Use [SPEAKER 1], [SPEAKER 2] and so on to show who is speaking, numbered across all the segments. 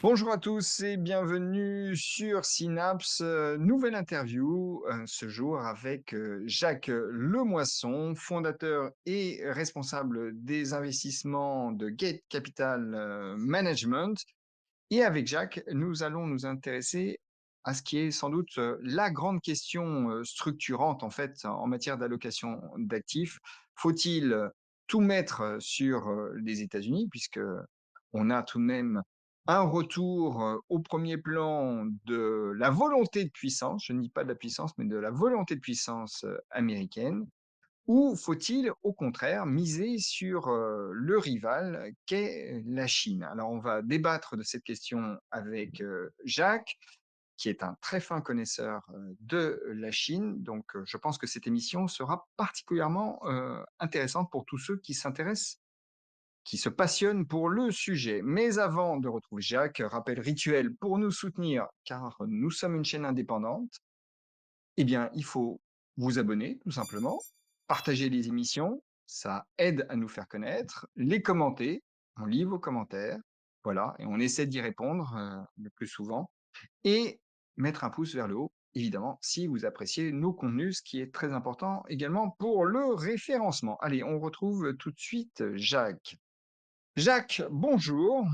[SPEAKER 1] Bonjour à tous et bienvenue sur Synapse. Nouvelle interview ce jour avec Jacques Lemoisson, fondateur et responsable des investissements de Gate Capital Management. Et avec Jacques, nous allons nous intéresser à ce qui est sans doute la grande question structurante en fait en matière d'allocation d'actifs. Faut-il tout mettre sur les États-Unis puisque on a tout de même un retour au premier plan de la volonté de puissance, je ne dis pas de la puissance, mais de la volonté de puissance américaine, ou faut-il, au contraire, miser sur le rival qu'est la Chine? Alors, on va débattre de cette question avec Jacques, qui est un très fin connaisseur de la Chine. Donc, je pense que cette émission sera particulièrement intéressante pour tous ceux qui s'intéressent, qui se passionnent pour le sujet. Mais avant de retrouver Jacques, rappel rituel pour nous soutenir, car nous sommes une chaîne indépendante, eh bien, il faut vous abonner, tout simplement, partager les émissions, ça aide à nous faire connaître, les commenter, on lit vos commentaires, voilà, et on essaie d'y répondre le plus souvent, et mettre un pouce vers le haut, évidemment, si vous appréciez nos contenus, ce qui est très important également pour le référencement. Allez, on retrouve tout de suite Jacques. Jacques, bonjour.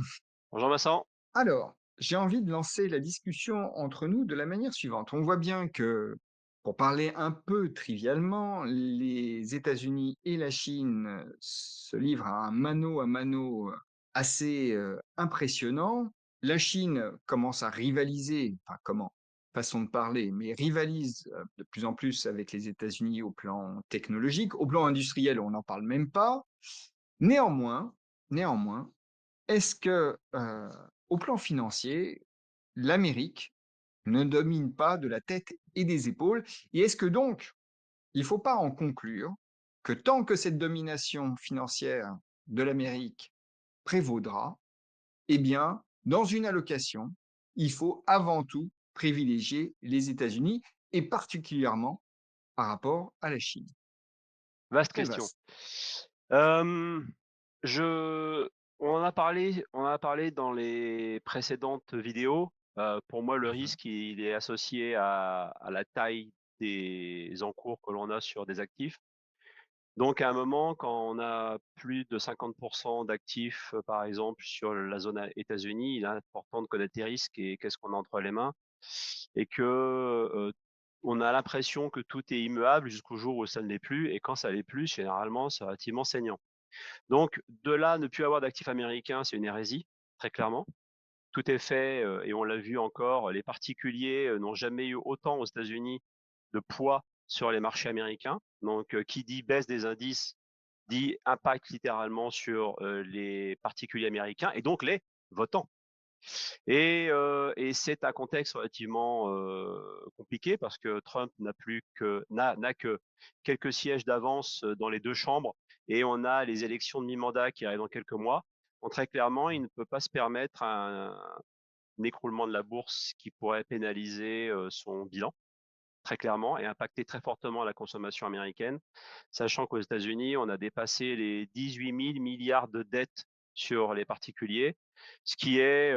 [SPEAKER 2] Bonjour Vincent.
[SPEAKER 1] Alors, j'ai envie de lancer la discussion entre nous de la manière suivante. On voit bien que, pour parler un peu trivialement, les États-Unis et la Chine se livrent à mano assez impressionnant. La Chine commence à rivaliser, enfin comment, façon de parler, mais rivalise de plus en plus avec les États-Unis au plan technologique. Au plan industriel, on n'en parle même pas. Néanmoins, est-ce que, au plan financier, l'Amérique ne domine pas de la tête et des épaules? Et est-ce que donc, il ne faut pas en conclure que tant que cette domination financière de l'Amérique prévaudra, eh bien, dans une allocation, il faut avant tout privilégier les États-Unis et particulièrement par rapport à la Chine?
[SPEAKER 2] Vaste
[SPEAKER 1] Très
[SPEAKER 2] question.
[SPEAKER 1] vaste.
[SPEAKER 2] Hem, je on en a parlé dans les précédentes vidéos. Pour moi, le
[SPEAKER 1] Mmh.
[SPEAKER 2] risque, il est associé à la taille des encours que l'on a sur des actifs. Donc à un moment, quand on a plus de 50 d'actifs, par exemple, sur la zone a États-Unis, il est important de connaître les risques et qu'est-ce qu'on a entre les mains et que, on a l'impression que tout est immuable jusqu'au jour où ça ne l'est plus et quand ça l'est plus, généralement, c'est relativement saignant. Donc de là, ne plus avoir d'actifs américains, c'est une hérésie, très clairement. Tout est fait, et on l'a vu encore, les particuliers, n'ont jamais eu autant aux États-Unis de poids sur les marchés américains. Donc, qui dit baisse des indices, dit impact littéralement sur, les particuliers américains et donc les votants. Et c'est un contexte relativement, compliqué parce que Trump n'a que quelques sièges d'avance, dans les 2 chambres et on a les élections de mi-mandat qui arrivent dans quelques mois. Donc très clairement, il ne peut pas se permettre un écroulement de la bourse qui pourrait pénaliser, son bilan, très clairement et impacter très fortement la consommation américaine. Sachant qu'aux États-Unis, on a dépassé les 18 000 milliards de dettes sur les particuliers, ce qui est,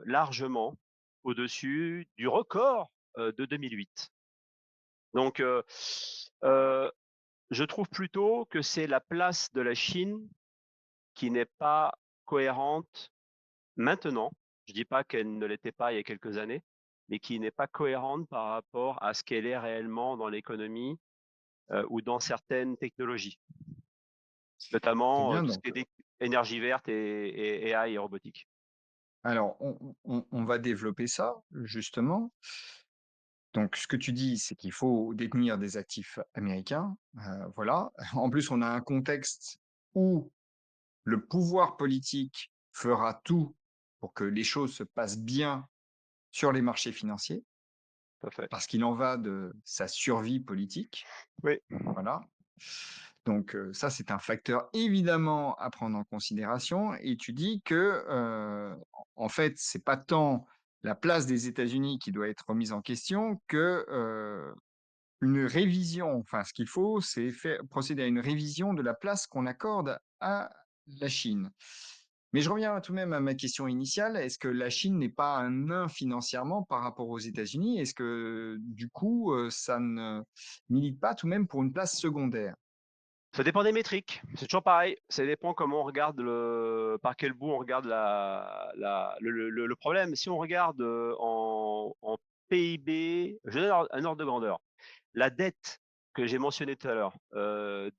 [SPEAKER 2] largement au-dessus du record, de 2008. Donc, heu, je trouve plutôt que c'est la place de la Chine qui n'est pas cohérente maintenant. Je dis pas qu'elle ne l'était pas il y a quelques années, mais qui n'est pas cohérente par rapport à ce qu'elle est réellement dans l'économie, ou dans certaines technologies,
[SPEAKER 1] Très
[SPEAKER 2] notamment,
[SPEAKER 1] bien,
[SPEAKER 2] tout ce
[SPEAKER 1] donc
[SPEAKER 2] qui est énergie verte et AI et robotique.
[SPEAKER 1] alors on va développer ça, justement. Donc, ce que tu dis, c'est qu'il faut détenir des actifs américains, voilà. En plus, on a un contexte où le pouvoir politique fera tout pour que les choses se passent bien sur les marchés financiers,
[SPEAKER 2] Tout à fait.
[SPEAKER 1] parce qu'il en va de sa survie politique,
[SPEAKER 2] Oui,
[SPEAKER 1] voilà. Donc, ça, c'est un facteur évidemment à prendre en considération et tu dis que, en fait, c'est pas tant la place des États-Unis qui doit être remise en question que, une révision, enfin, ce qu'il faut, c'est faire procéder à une révision de la place qu'on accorde à la Chine. Mais je reviens tout de même à ma question initiale. Est-ce que la Chine n'est pas un nain financièrement par rapport aux États-Unis? Est-ce que, du coup, ça ne milite pas tout de même pour une place secondaire?
[SPEAKER 2] Ça dépend des métriques, c'est toujours pareil, ça dépend comment on regarde par quel bout on regarde le problème. Si on regarde, en PIB, je donne un ordre de grandeur. La dette que j'ai mentionnée tout à l'heure,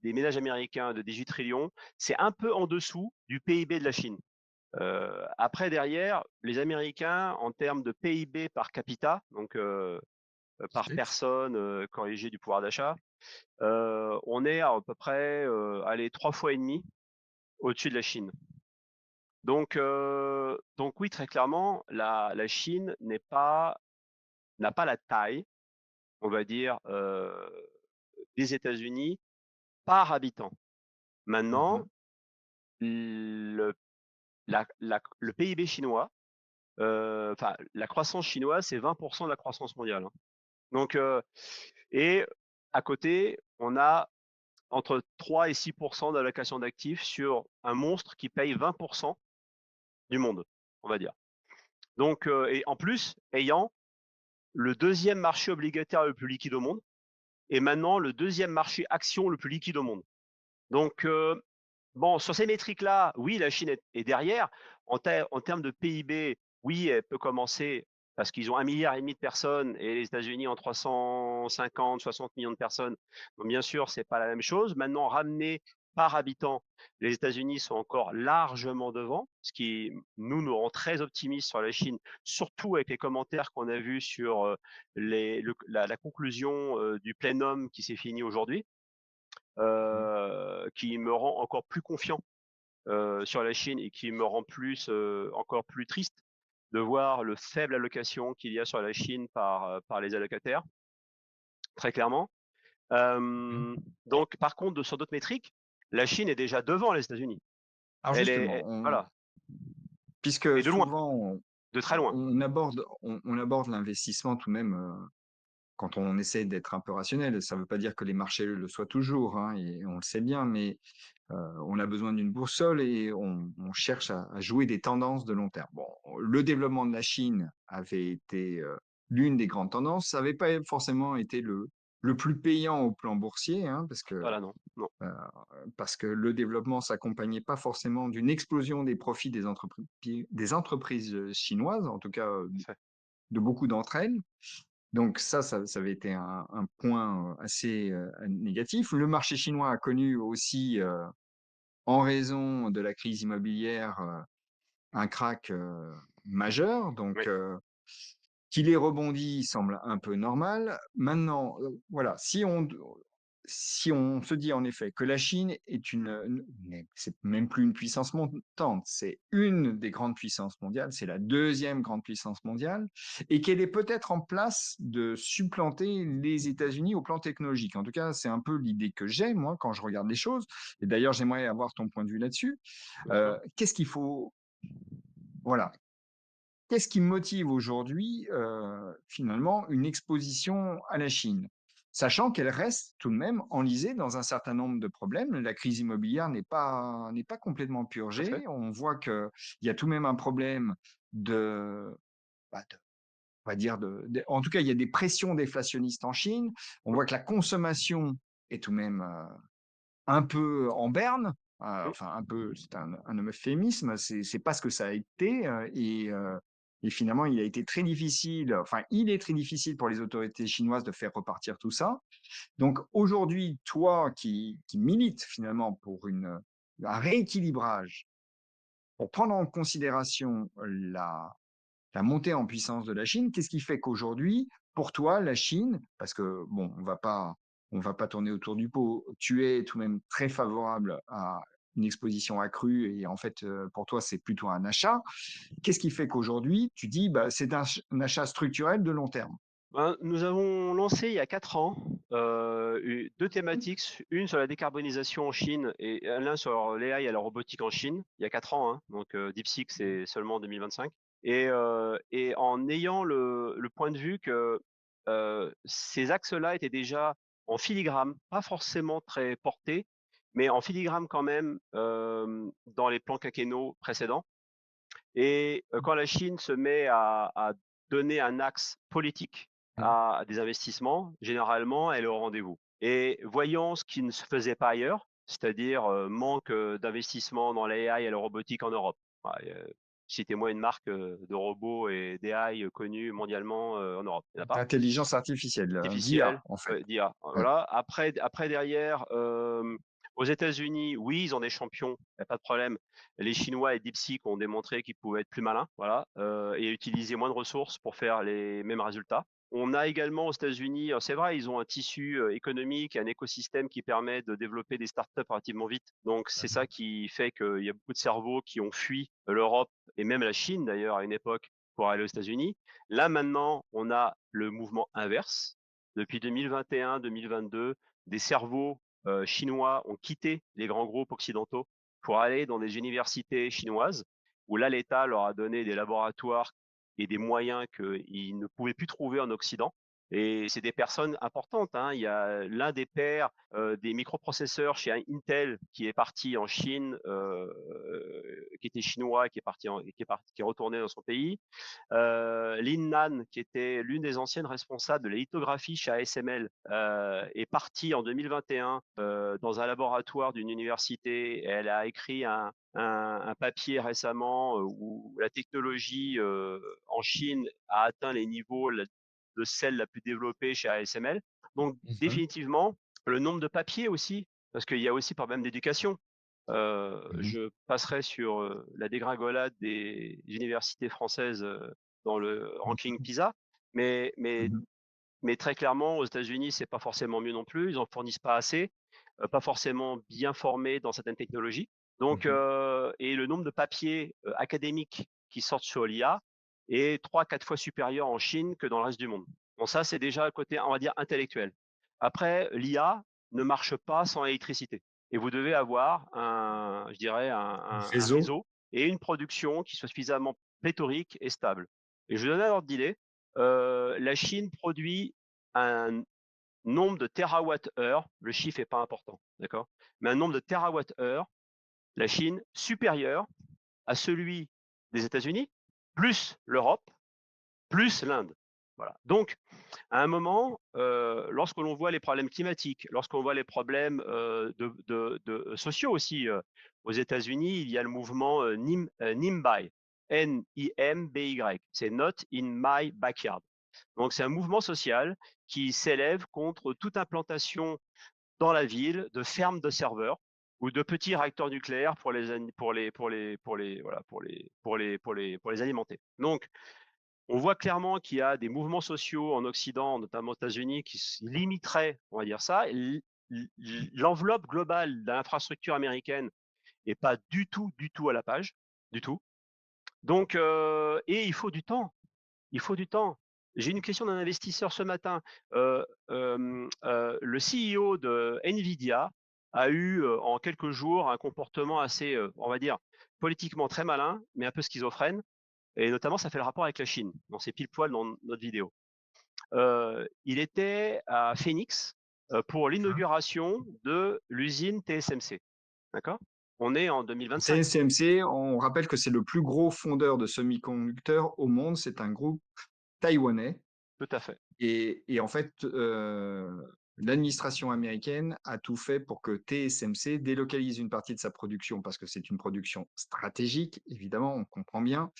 [SPEAKER 2] des ménages américains de 18 trillions, c'est un peu en dessous du PIB de la Chine. Après derrière, les Américains en termes de PIB par capita, donc par
[SPEAKER 1] Oui.
[SPEAKER 2] personne, corrigé du pouvoir d'achat, on est à peu près, allez 3 fois et demi au-dessus de la Chine. Donc oui, très clairement, la Chine n'a pas la taille, on va dire, des États-Unis par habitant.
[SPEAKER 1] Mmh.
[SPEAKER 2] Maintenant, le le PIB chinois, enfin la croissance chinoise, c'est 20 de la croissance mondiale, hein. Donc et à côté, on a entre 3 et 6 d'allocation d'actifs sur un monstre qui paye 20 du monde, on va dire. Donc et en plus, ayant le deuxième marché obligataire le plus liquide au monde et maintenant le deuxième marché action le plus liquide au monde. Donc bon, sur ces métriques-là, oui, la Chine est derrière. En termes de PIB, oui, elle peut commencer parce qu'ils ont 1,5 milliard de personnes et les États-Unis ont 350, 60 millions de personnes. Donc bien sûr, c'est pas la même chose. Maintenant, ramené par habitant, les États-Unis sont encore largement devant, ce qui nous rend très optimistes sur la Chine, surtout avec les commentaires qu'on a vus sur la conclusion du plénum qui s'est fini aujourd'hui,
[SPEAKER 1] Mmh.
[SPEAKER 2] qui me rend encore plus confiant sur la Chine et qui me rend encore plus triste de voir le faible allocation qu'il y a sur la Chine par les allocataires, très clairement.
[SPEAKER 1] Mmh.
[SPEAKER 2] Hem, donc par contre, sur d'autres métriques, la Chine est déjà devant les États-Unis.
[SPEAKER 1] Alors justement,
[SPEAKER 2] Voilà,
[SPEAKER 1] puisque
[SPEAKER 2] et de loin,
[SPEAKER 1] souvent
[SPEAKER 2] de très loin.
[SPEAKER 1] on aborde l'investissement tout de même, quand on essaie d'être un peu rationnel. Ça ne veut pas dire que les marchés le soient toujours, hein, et on le sait bien, mais on a besoin d'une boussole et on cherche à jouer des tendances de long terme. Bon, le développement de la Chine avait été, l'une des grandes tendances. Ça n'avait pas forcément été le plus payant au plan boursier, hein,
[SPEAKER 2] Voilà, non, non,
[SPEAKER 1] heu, parce que le développement s'accompagnait pas forcément d'une explosion des profits des entreprises, chinoises, en tout cas,
[SPEAKER 2] tout à fait.
[SPEAKER 1] de beaucoup d'entre elles. Donc ça avait été un point, assez, négatif. Le marché chinois a connu aussi, en raison de la crise immobilière, un krach, majeur, donc
[SPEAKER 2] Oui,
[SPEAKER 1] qu'il ait rebondi semble un peu normal. Maintenant, voilà, si on se dit en effet que la Chine est mais c'est même plus une puissance montante, c'est une des grandes puissances mondiales, c'est la deuxième grande puissance mondiale et qu'elle est peut-être en place de supplanter les États-Unis au plan technologique. En tout cas, c'est un peu l'idée que j'ai moi quand je regarde les choses et d'ailleurs j'aimerais avoir ton point de vue là-dessus.
[SPEAKER 2] bien sûr.
[SPEAKER 1] Qu'est-ce qu'il faut voilà, qu'est-ce qui motive aujourd'hui, finalement, une exposition à la Chine? Sachant qu'elle reste tout de même enlisée dans un certain nombre de problèmes. La crise immobilière n'est pas complètement
[SPEAKER 2] Tout à fait.
[SPEAKER 1] purgée. On voit qu'il y a tout de même un problème de, de on va dire en tout cas, il y a des pressions déflationnistes en Chine. On
[SPEAKER 2] Mmh,
[SPEAKER 1] voit que la consommation est tout de même, un peu en berne,
[SPEAKER 2] mmh,
[SPEAKER 1] enfin un peu, c'est un euphémisme, c'est pas ce que ça a été, et finalement il a été très difficile, enfin il est très difficile pour les autorités chinoises de faire repartir tout ça. Donc aujourd'hui, toi qui milites finalement pour un rééquilibrage, pour prendre en considération la montée en puissance de la Chine, qu'est-ce qui fait qu'aujourd'hui, pour toi, la Chine, parce que bon, on va pas tourner autour du pot, tu es tout de même très favorable à une exposition accrue et en fait, pour toi, c'est plutôt un achat. Qu'est-ce qui fait qu'aujourd'hui, tu dis, bah, c'est un achat structurel de long terme?
[SPEAKER 2] ben, nous avons lancé il y a 4 ans, deux thématiques, une sur la décarbonisation en Chine et l'un sur l'AI et la robotique en Chine, il y a 4 ans, hein, donc DeepSeek, c'est seulement en 2025 et en ayant le point de vue que, ces axes-là étaient déjà en filigrane, pas forcément très portés, mais en filigrane quand même, dans les plans quinquennaux précédents. Et quand la Chine se met à donner un axe politique
[SPEAKER 1] Mmh.
[SPEAKER 2] à des investissements, généralement, elle est au rendez-vous. Et voyant ce qui ne se faisait pas ailleurs, c'est-à-dire, manque, d'investissement dans l'AI et la robotique en Europe. Bah, citez-moi une marque, de robots et d'AI connue mondialement, en Europe. Il y en a pas?
[SPEAKER 1] D'intelligence artificielle, d'IA,
[SPEAKER 2] Artificielle,
[SPEAKER 1] en fait.
[SPEAKER 2] d'IA,
[SPEAKER 1] Ouais.
[SPEAKER 2] voilà. Après derrière, aux États-Unis, oui, ils ont des champions, il y a pas de problème. Les Chinois et DeepSeek ont démontré qu'ils pouvaient être plus malins, voilà, et utiliser moins de ressources pour faire les mêmes résultats. On a également aux États-Unis, c'est vrai, ils ont un tissu, économique, un écosystème qui permet de développer des startups relativement vite. Donc c'est ça qui fait qu'il y a beaucoup de cerveaux qui ont fui l'Europe et même la Chine d'ailleurs à une époque pour aller aux États-Unis. Là maintenant, on a le mouvement inverse. Depuis 2021-2022, des cerveaux chinois ont quitté les grands groupes occidentaux pour aller dans des universités chinoises, où là, l'État leur a donné des laboratoires et des moyens qu'ils ne pouvaient plus trouver en Occident. Et c'est des personnes importantes, hein. Il y a l'un des pères des microprocesseurs chez Intel qui est parti en Chine, qui était chinois, qui est retourné dans son pays. Lin Nan, qui était l'une des anciennes responsables de la lithographie chez ASML, est partie en 2021 dans un laboratoire d'une université. Elle a écrit un papier récemment où la technologie en Chine a atteint les niveaux de celle la plus développée chez ASML. Donc
[SPEAKER 1] Mmh.
[SPEAKER 2] définitivement, le nombre de papiers aussi, parce qu'il y a aussi problème d'éducation.
[SPEAKER 1] Mmh.
[SPEAKER 2] Je passerai sur la dégringolade des universités françaises dans le ranking
[SPEAKER 1] Mmh.
[SPEAKER 2] PISA, mais, mais,
[SPEAKER 1] Mmh.
[SPEAKER 2] mais très clairement, aux États-Unis, c'est pas forcément mieux non plus. Ils en fournissent pas assez, pas forcément bien formés dans certaines technologies. Donc,
[SPEAKER 1] Mmh.
[SPEAKER 2] et le nombre de papiers académiques qui sortent sur l'IA est 3 4 fois supérieur en Chine que dans le reste du monde. Bon, ça, c'est déjà le côté, on va dire, intellectuel. Après, l'IA ne marche pas sans électricité. Et vous devez avoir je dirais, un
[SPEAKER 1] Réseau.
[SPEAKER 2] réseau et une production qui soit suffisamment pléthorique et stable. Et je vous donne un ordre d'idée. La Chine produit un nombre de térawattheures, le chiffre est pas important, d'accord? Mais un nombre de térawattheures, la Chine, supérieur à celui des États-Unis, plus l'Europe, plus l'Inde. Voilà. Donc, à un moment, lorsque l'on voit les problèmes climatiques, lorsqu'on voit les problèmes de sociaux aussi, aux États-Unis, il y a le mouvement NIMBY, NIMBY, c'est Not in My Backyard. Donc c'est un mouvement social qui s'élève contre toute implantation dans la ville de fermes de serveurs ou de petits réacteurs nucléaires pour les alimenter. Donc on voit clairement qu'il y a des mouvements sociaux en Occident, notamment aux États-Unis, qui limiteraient, on va dire ça. L'enveloppe globale de l'infrastructure américaine est pas du tout à la page, du tout. Donc, et il faut du temps. Il faut du temps. J'ai une question d'un investisseur ce matin. Le CEO de Nvidia a eu en quelques jours un comportement assez, on va dire, politiquement très malin, mais un peu schizophrène. Et notamment, ça fait le rapport avec la Chine. Donc, c'est pile poil dans notre vidéo. Il était à Phoenix pour l'inauguration de l'usine TSMC. D'accord. On est en 2025.
[SPEAKER 1] TSMC, on rappelle que c'est le plus gros fondeur de semi-conducteurs au monde. C'est un groupe taïwanais
[SPEAKER 2] Tout à fait.
[SPEAKER 1] et en fait, l'administration américaine a tout fait pour que TSMC délocalise une partie de sa production parce que c'est une production stratégique, évidemment, on comprend bien.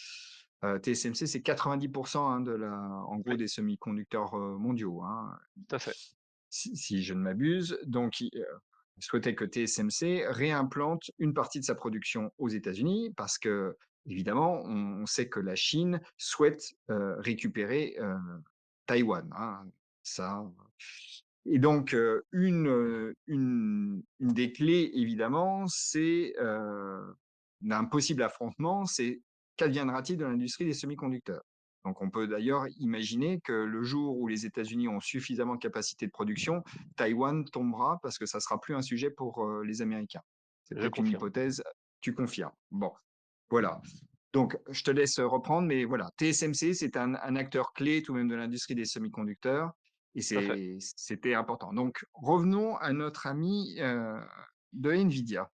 [SPEAKER 1] TSMC, c'est 90 hein, en gros,
[SPEAKER 2] Oui,
[SPEAKER 1] des semi-conducteurs, mondiaux, hein,
[SPEAKER 2] tout à fait.
[SPEAKER 1] si je ne m'abuse. Donc il souhaitait que TSMC réimplante une partie de sa production aux États-Unis parce que, évidemment, on sait que la Chine souhaite, récupérer, Taïwan, hein, ça. Et donc, une des clés évidemment, c'est, d'un possible affrontement, c'est qu'adviendra-t-il de l'industrie des semi-conducteurs? Donc on peut d'ailleurs imaginer que le jour où les États-Unis ont suffisamment de capacité de production, Taïwan tombera parce que ça sera plus un sujet pour, les Américains. C'est
[SPEAKER 2] Je
[SPEAKER 1] peut-être une
[SPEAKER 2] confirme.
[SPEAKER 1] hypothèse, tu confirmes? Bon, voilà. Donc, je te laisse reprendre, mais voilà, TSMC, c'est un acteur clé tout de même de l'industrie des semi-conducteurs et
[SPEAKER 2] Tout à fait.
[SPEAKER 1] c'était important. Donc, revenons à notre ami de Nvidia.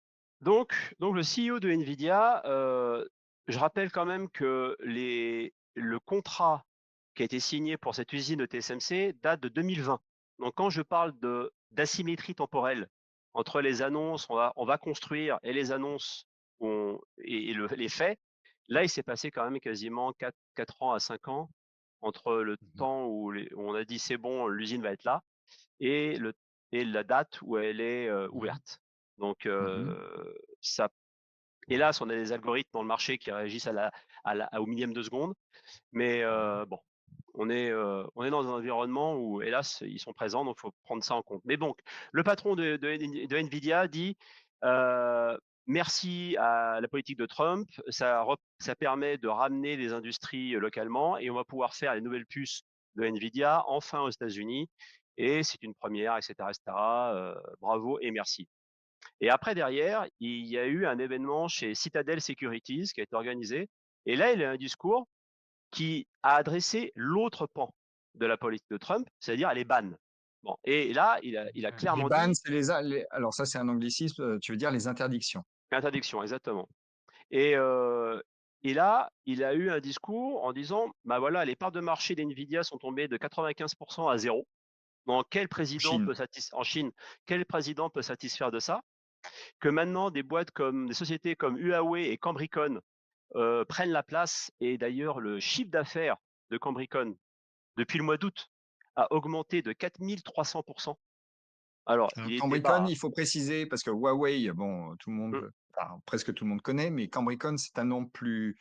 [SPEAKER 2] Donc le CEO de Nvidia, je rappelle quand même que le contrat qui a été signé pour cette usine de TSMC date de 2020. Donc quand je parle d'asymétrie temporelle entre les annonces, on va construire et les annonces les faits, là, il s'est passé quand même quasiment 4 ans à 5 ans entre le
[SPEAKER 1] Mmh
[SPEAKER 2] temps où on a dit: «C'est bon, l'usine va être là» et le et la date où elle est,
[SPEAKER 1] mh.
[SPEAKER 2] ouverte. Donc
[SPEAKER 1] Mmh.
[SPEAKER 2] ça hélas, on a des algorithmes dans le marché qui réagissent au millième de seconde, mais
[SPEAKER 1] Ouais.
[SPEAKER 2] bon, on est dans un environnement où, hélas, ils sont présents, donc il faut prendre ça en compte. Mais donc, le patron de Nvidia dit, heu: «Merci à la politique de Trump, ça permet de ramener les industries, localement et on va pouvoir faire les nouvelles puces de Nvidia enfin aux États-Unis et c'est une première» et cetera, bravo et merci. Et après derrière, il y a eu un événement chez Citadel Securities qui a été organisé et là, il a un discours qui a adressé l'autre pan de la politique de Trump, c'est-à-dire les bans. Bon et là, il a
[SPEAKER 1] Les
[SPEAKER 2] clairement
[SPEAKER 1] bans,
[SPEAKER 2] dit
[SPEAKER 1] c'est alors ça, c'est un anglicisme, tu veux dire les interdictions?
[SPEAKER 2] interdiction, exactement. Et là, il a eu un discours en disant: «Bah, voilà, les parts de marché d'NVIDIA sont tombées de 95 à 0. Donc quel
[SPEAKER 1] En
[SPEAKER 2] président
[SPEAKER 1] Chine.
[SPEAKER 2] peut satis en Chine, quel président peut satisfaire de ça? Que maintenant des sociétés comme Huawei et Cambricon prennent la place et d'ailleurs le chiffre d'affaires de Cambricon, depuis le mois d'août, a augmenté de 4 300. Alors,
[SPEAKER 1] Alors
[SPEAKER 2] il était
[SPEAKER 1] Cambricon,
[SPEAKER 2] bas,
[SPEAKER 1] il faut préciser parce que Huawei, bon, tout le
[SPEAKER 2] hein.
[SPEAKER 1] monde, enfin presque tout le monde connaît, mais Cambricon, c'est un nom plus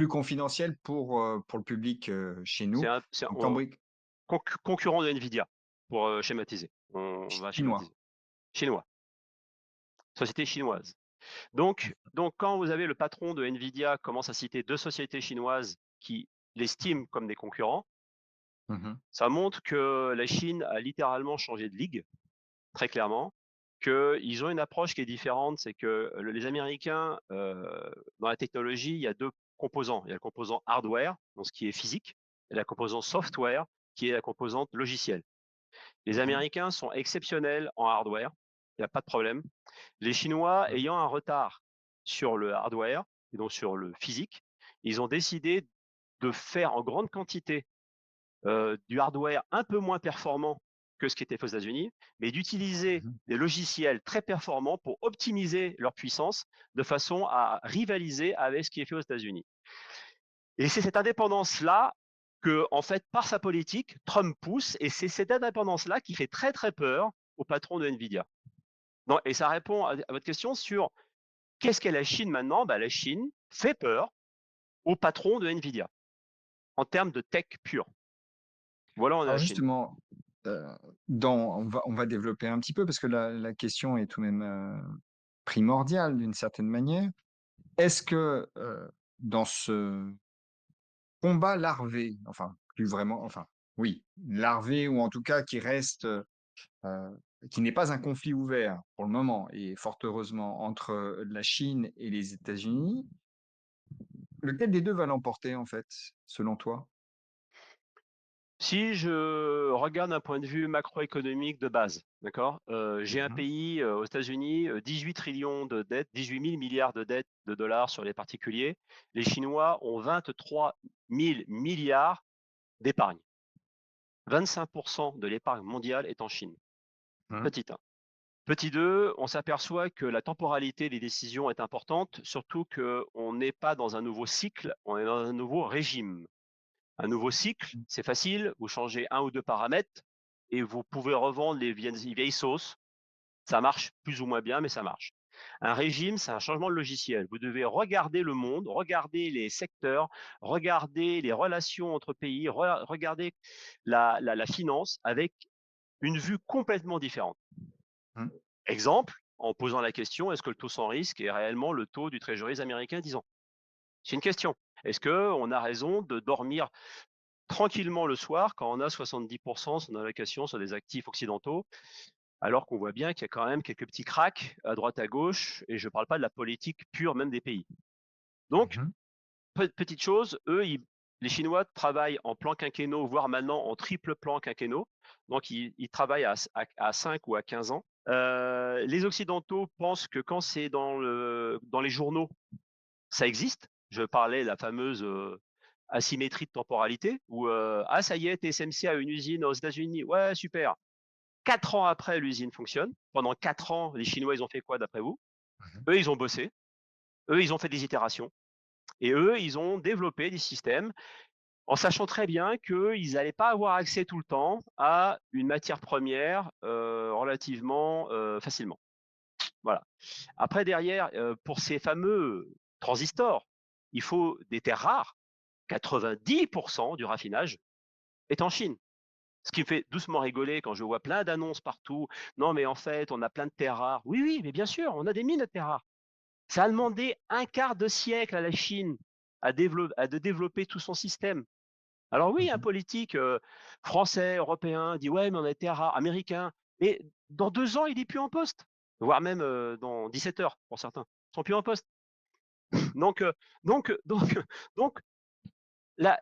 [SPEAKER 1] confidentiel pour le public, chez nous.
[SPEAKER 2] C'est
[SPEAKER 1] Donc
[SPEAKER 2] un concurrent de Nvidia, pour, schématiser. On va
[SPEAKER 1] chinois.
[SPEAKER 2] schématiser. Chinois, société chinoise. Donc quand vous avez le patron de Nvidia commence à citer 2 sociétés chinoises qui l'estiment comme des concurrents,
[SPEAKER 1] Mmh.
[SPEAKER 2] ça montre que la Chine a littéralement changé de ligue. Très clairement, qu'ils ont une approche qui est différente. C'est que les Américains, dans la technologie, il y a 2 composants. Il y a le composant hardware, donc ce qui est physique, et la composante software, qui est la composante logicielle. Les
[SPEAKER 1] Mmh.
[SPEAKER 2] Américains sont exceptionnels en hardware, il y a pas de problème. Les Chinois,
[SPEAKER 1] Mmh.
[SPEAKER 2] ayant un retard sur le hardware et donc sur le physique, ils ont décidé de faire en grande quantité du hardware un peu moins performant que ce qui était fait aux États-Unis, mais d'utiliser
[SPEAKER 1] Mmh.
[SPEAKER 2] des logiciels très performants pour optimiser leur puissance de façon à rivaliser avec ce qui est fait aux États-Unis. Et c'est cette indépendance-là que, en fait, par sa politique, Trump pousse, et c'est cette indépendance-là qui fait très très peur au patron de Nvidia. Non, et ça répond à votre question sur qu'est-ce qu'est la Chine maintenant. Bah, la Chine fait peur au patron de Nvidia en termes de tech pure. Voilà, on est
[SPEAKER 1] Alors
[SPEAKER 2] la Chine.
[SPEAKER 1] justement, heu, on va développer un petit peu parce que la question est tout de même, primordiale d'une certaine manière. Est-ce que, dans ce combat larvé, enfin, plus vraiment, enfin, oui, larvé ou en tout cas qui reste, qui n'est pas un conflit ouvert pour le moment et fort heureusement entre la Chine et les États-Unis, lequel des 2 va l'emporter en fait, selon toi?
[SPEAKER 2] Si je regarde d'un point de vue macroéconomique de base, d'accord? J'ai un
[SPEAKER 1] Mmh.
[SPEAKER 2] pays, aux États-Unis, 18 trillions de dettes, 18 000 milliards de dettes de dollars sur les particuliers. Les Chinois ont 23 000 milliards d'épargne. 25 de l'épargne mondiale est en Chine.
[SPEAKER 1] Mmh.
[SPEAKER 2] Petit 1. Petit 2, on s'aperçoit que la temporalité des décisions est importante, surtout qu'on n'est pas dans un nouveau cycle, on est dans un nouveau régime. Un nouveau cycle,
[SPEAKER 1] Mmh.
[SPEAKER 2] c'est facile, vous changez un ou 2 paramètres et vous pouvez revendre les vieilles sauces. Ça marche plus ou moins bien, mais ça marche. Un régime, c'est un changement de logiciel. Vous devez regarder le monde, regarder les secteurs, regarder les relations entre pays, regarder la finance avec une vue complètement différente.
[SPEAKER 1] Mmh.
[SPEAKER 2] Exemple, en posant la question, est-ce que le taux sans risque est réellement le taux du Treasuries américain 10 ans? C'est une question. Est-ce qu'on a raison de dormir tranquillement le soir quand on a 70% son allocation sur des actifs occidentaux, alors qu'on voit bien qu'il y a quand même quelques petits cracks à droite à gauche, et je ne parle pas de la politique pure même des pays. Donc,
[SPEAKER 1] Mmh.
[SPEAKER 2] petite chose, eux, les Chinois travaillent en plan quinquennaux, voire maintenant en triple plan quinquennaux. Donc, ils travaillent à 5 ou à 15 ans, Les occidentaux pensent que quand c'est dans les journaux, ça existe. Je parlais de la fameuse, asymétrie de temporalité où, «Ah ça y est, TSMC a une usine aux États-Unis. Ouais, super». 4 ans après, l'usine fonctionne. Pendant 4 ans, les Chinois, ils ont fait quoi d'après vous?
[SPEAKER 1] Mmh.
[SPEAKER 2] Eux, ils ont bossé. Eux, ils ont fait des itérations et eux, ils ont développé des systèmes en sachant très bien qu'ils n'allaient pas avoir accès tout le temps à une matière première, relativement, facilement. Voilà. Après derrière, pour ces fameux transistors, il faut des terres rares. 90 du raffinage est en Chine. Ce qui me fait doucement rigoler quand je vois plein d'annonces partout. Non, mais en fait, on a plein de terres rares. Oui, oui, mais bien sûr, on a des mines de terres rares. Ça a demandé un quart de siècle à la Chine de développer tout son système. Alors oui, un
[SPEAKER 1] Mmh.
[SPEAKER 2] politique français, européen dit ouais, mais on a des terres rares, américain. Mais dans 2 ans, il est plus en poste, voire même dans 17 heures pour certains. Ils sont plus en poste. Donc, donc là,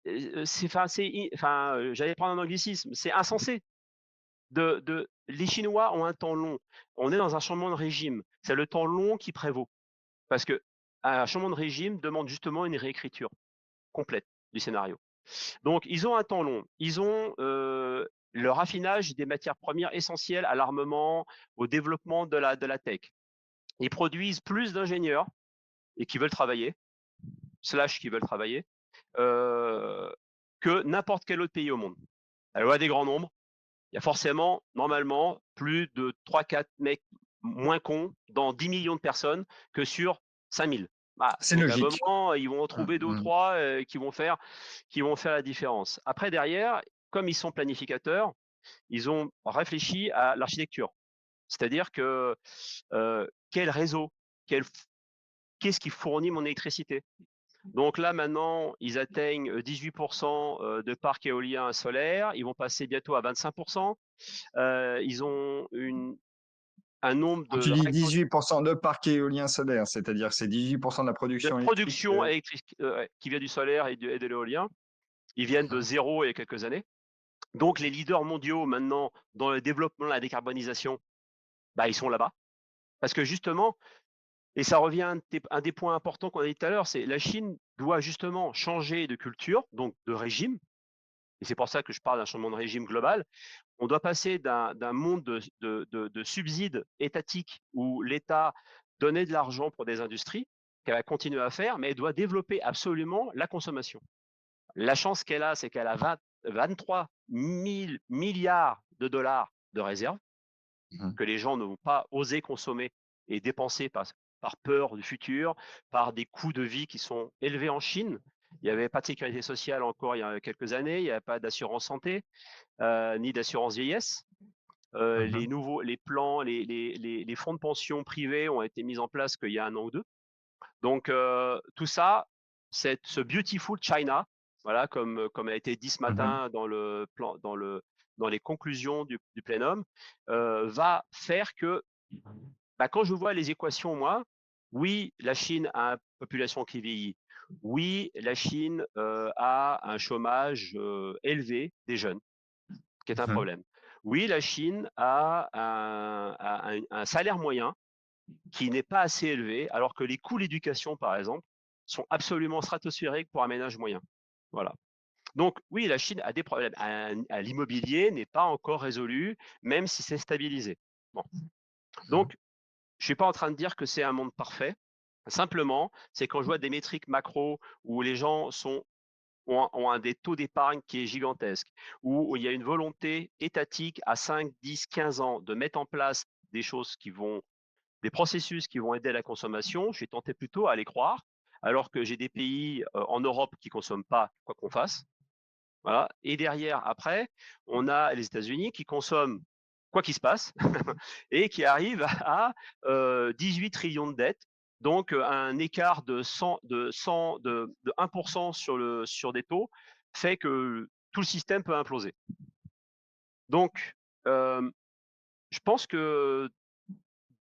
[SPEAKER 2] j'allais prendre un anglicisme, c'est insensé. Les Chinois ont un temps long. On est dans un changement de régime. C'est le temps long qui prévaut. Parce que un changement de régime demande justement une réécriture complète du scénario. Donc ils ont un temps long. Ils ont, le raffinage des matières premières essentielles à l'armement, au développement de la tech. Ils produisent plus d'ingénieurs et qui veulent travailler, slash qui veulent travailler, heu, que n'importe quel autre pays au monde. La loi des grands nombres, il y a forcément, normalement, plus de 3, 4 mecs moins cons dans 10 millions de personnes que sur 5 000. Bah,
[SPEAKER 1] C'est
[SPEAKER 2] donc à un
[SPEAKER 1] logique.
[SPEAKER 2] moment, ils vont en
[SPEAKER 1] Mmh
[SPEAKER 2] trouver 2 ou
[SPEAKER 1] mh.
[SPEAKER 2] 3 qui vont faire la différence. Après derrière, comme ils sont planificateurs, ils ont réfléchi à l'architecture. C'est-à-dire que, quel réseau? Quel f Qu'est-ce qui fournit mon électricité? Donc là, maintenant, ils atteignent 18 de parcs éoliens solaires. Ils vont passer bientôt à 25. Ils ont un nombre
[SPEAKER 1] Quand
[SPEAKER 2] de
[SPEAKER 1] tu dis
[SPEAKER 2] réseaux
[SPEAKER 1] 18 de parcs éoliens solaires, c'est-à-dire c'est 18 de la
[SPEAKER 2] de
[SPEAKER 1] production électrique,
[SPEAKER 2] production électrique, ouais, qui vient du solaire et de l'éolien. Ils viennent de
[SPEAKER 1] mmh.
[SPEAKER 2] zéro il y a quelques années. Donc les leaders mondiaux maintenant dans le développement de la décarbonisation, bah, ils sont là-bas. Parce que justement, et ça revient à un des points importants qu'on a dit tout à l'heure, c'est la Chine doit justement changer de culture, donc de régime. Et c'est pour ça que je parle d'un changement de régime global. On doit passer d'un monde de subsides étatiques où l'État donnait de l'argent pour des industries, qu'elle va continuer à faire, mais elle doit développer absolument la consommation. La chance qu'elle a, c'est qu'elle a 23 000 milliards de dollars de réserves
[SPEAKER 1] Mmh.
[SPEAKER 2] que les gens n'ont pas osé consommer et dépenser par peur du futur, par des coûts de vie qui sont élevés en Chine. Il n'y avait pas de sécurité sociale encore il y a quelques années, il n'y avait pas d'assurance santé, ni d'assurance vieillesse.
[SPEAKER 1] Mmh.
[SPEAKER 2] Les plans, les fonds de pension privés ont été mis en place qu'il y a 1 an ou 2. Donc tout ça, ce beautiful China, voilà, comme a été dit ce
[SPEAKER 1] Mmh.
[SPEAKER 2] matin dans les conclusions du plénum, va faire que, bah, quand je vois les équations, moi, oui, la Chine a une population qui vieillit. Oui, la Chine, a un chômage, élevé des jeunes, qui est un
[SPEAKER 1] Mmh.
[SPEAKER 2] problème. Oui, la Chine a un salaire moyen qui n'est pas assez élevé, alors que les coûts de l'éducation, par exemple, sont absolument stratosphériques pour un ménage moyen. Voilà. Donc oui, la Chine a des problèmes. L'immobilier n'est pas encore résolu, même si c'est stabilisé. Bon.
[SPEAKER 1] Mmh.
[SPEAKER 2] Donc, je suis pas en train de dire que c'est un monde parfait. Simplement, c'est quand je vois des métriques macro où les gens ont un des taux d'épargne qui est gigantesque, où il y a une volonté étatique à 5, 10, 15 ans de mettre en place des processus qui vont aider à la consommation, je suis tenté plutôt à les croire, alors que j'ai des pays en Europe qui consomment pas quoi qu'on fasse. Voilà. Et derrière, après, on a les États-Unis qui consomment quoi qu'il se passe et qui arrivent à 18 trillions de dettes. Donc un écart de 1% sur des taux fait que tout le système peut imploser. Donc, euh, je pense que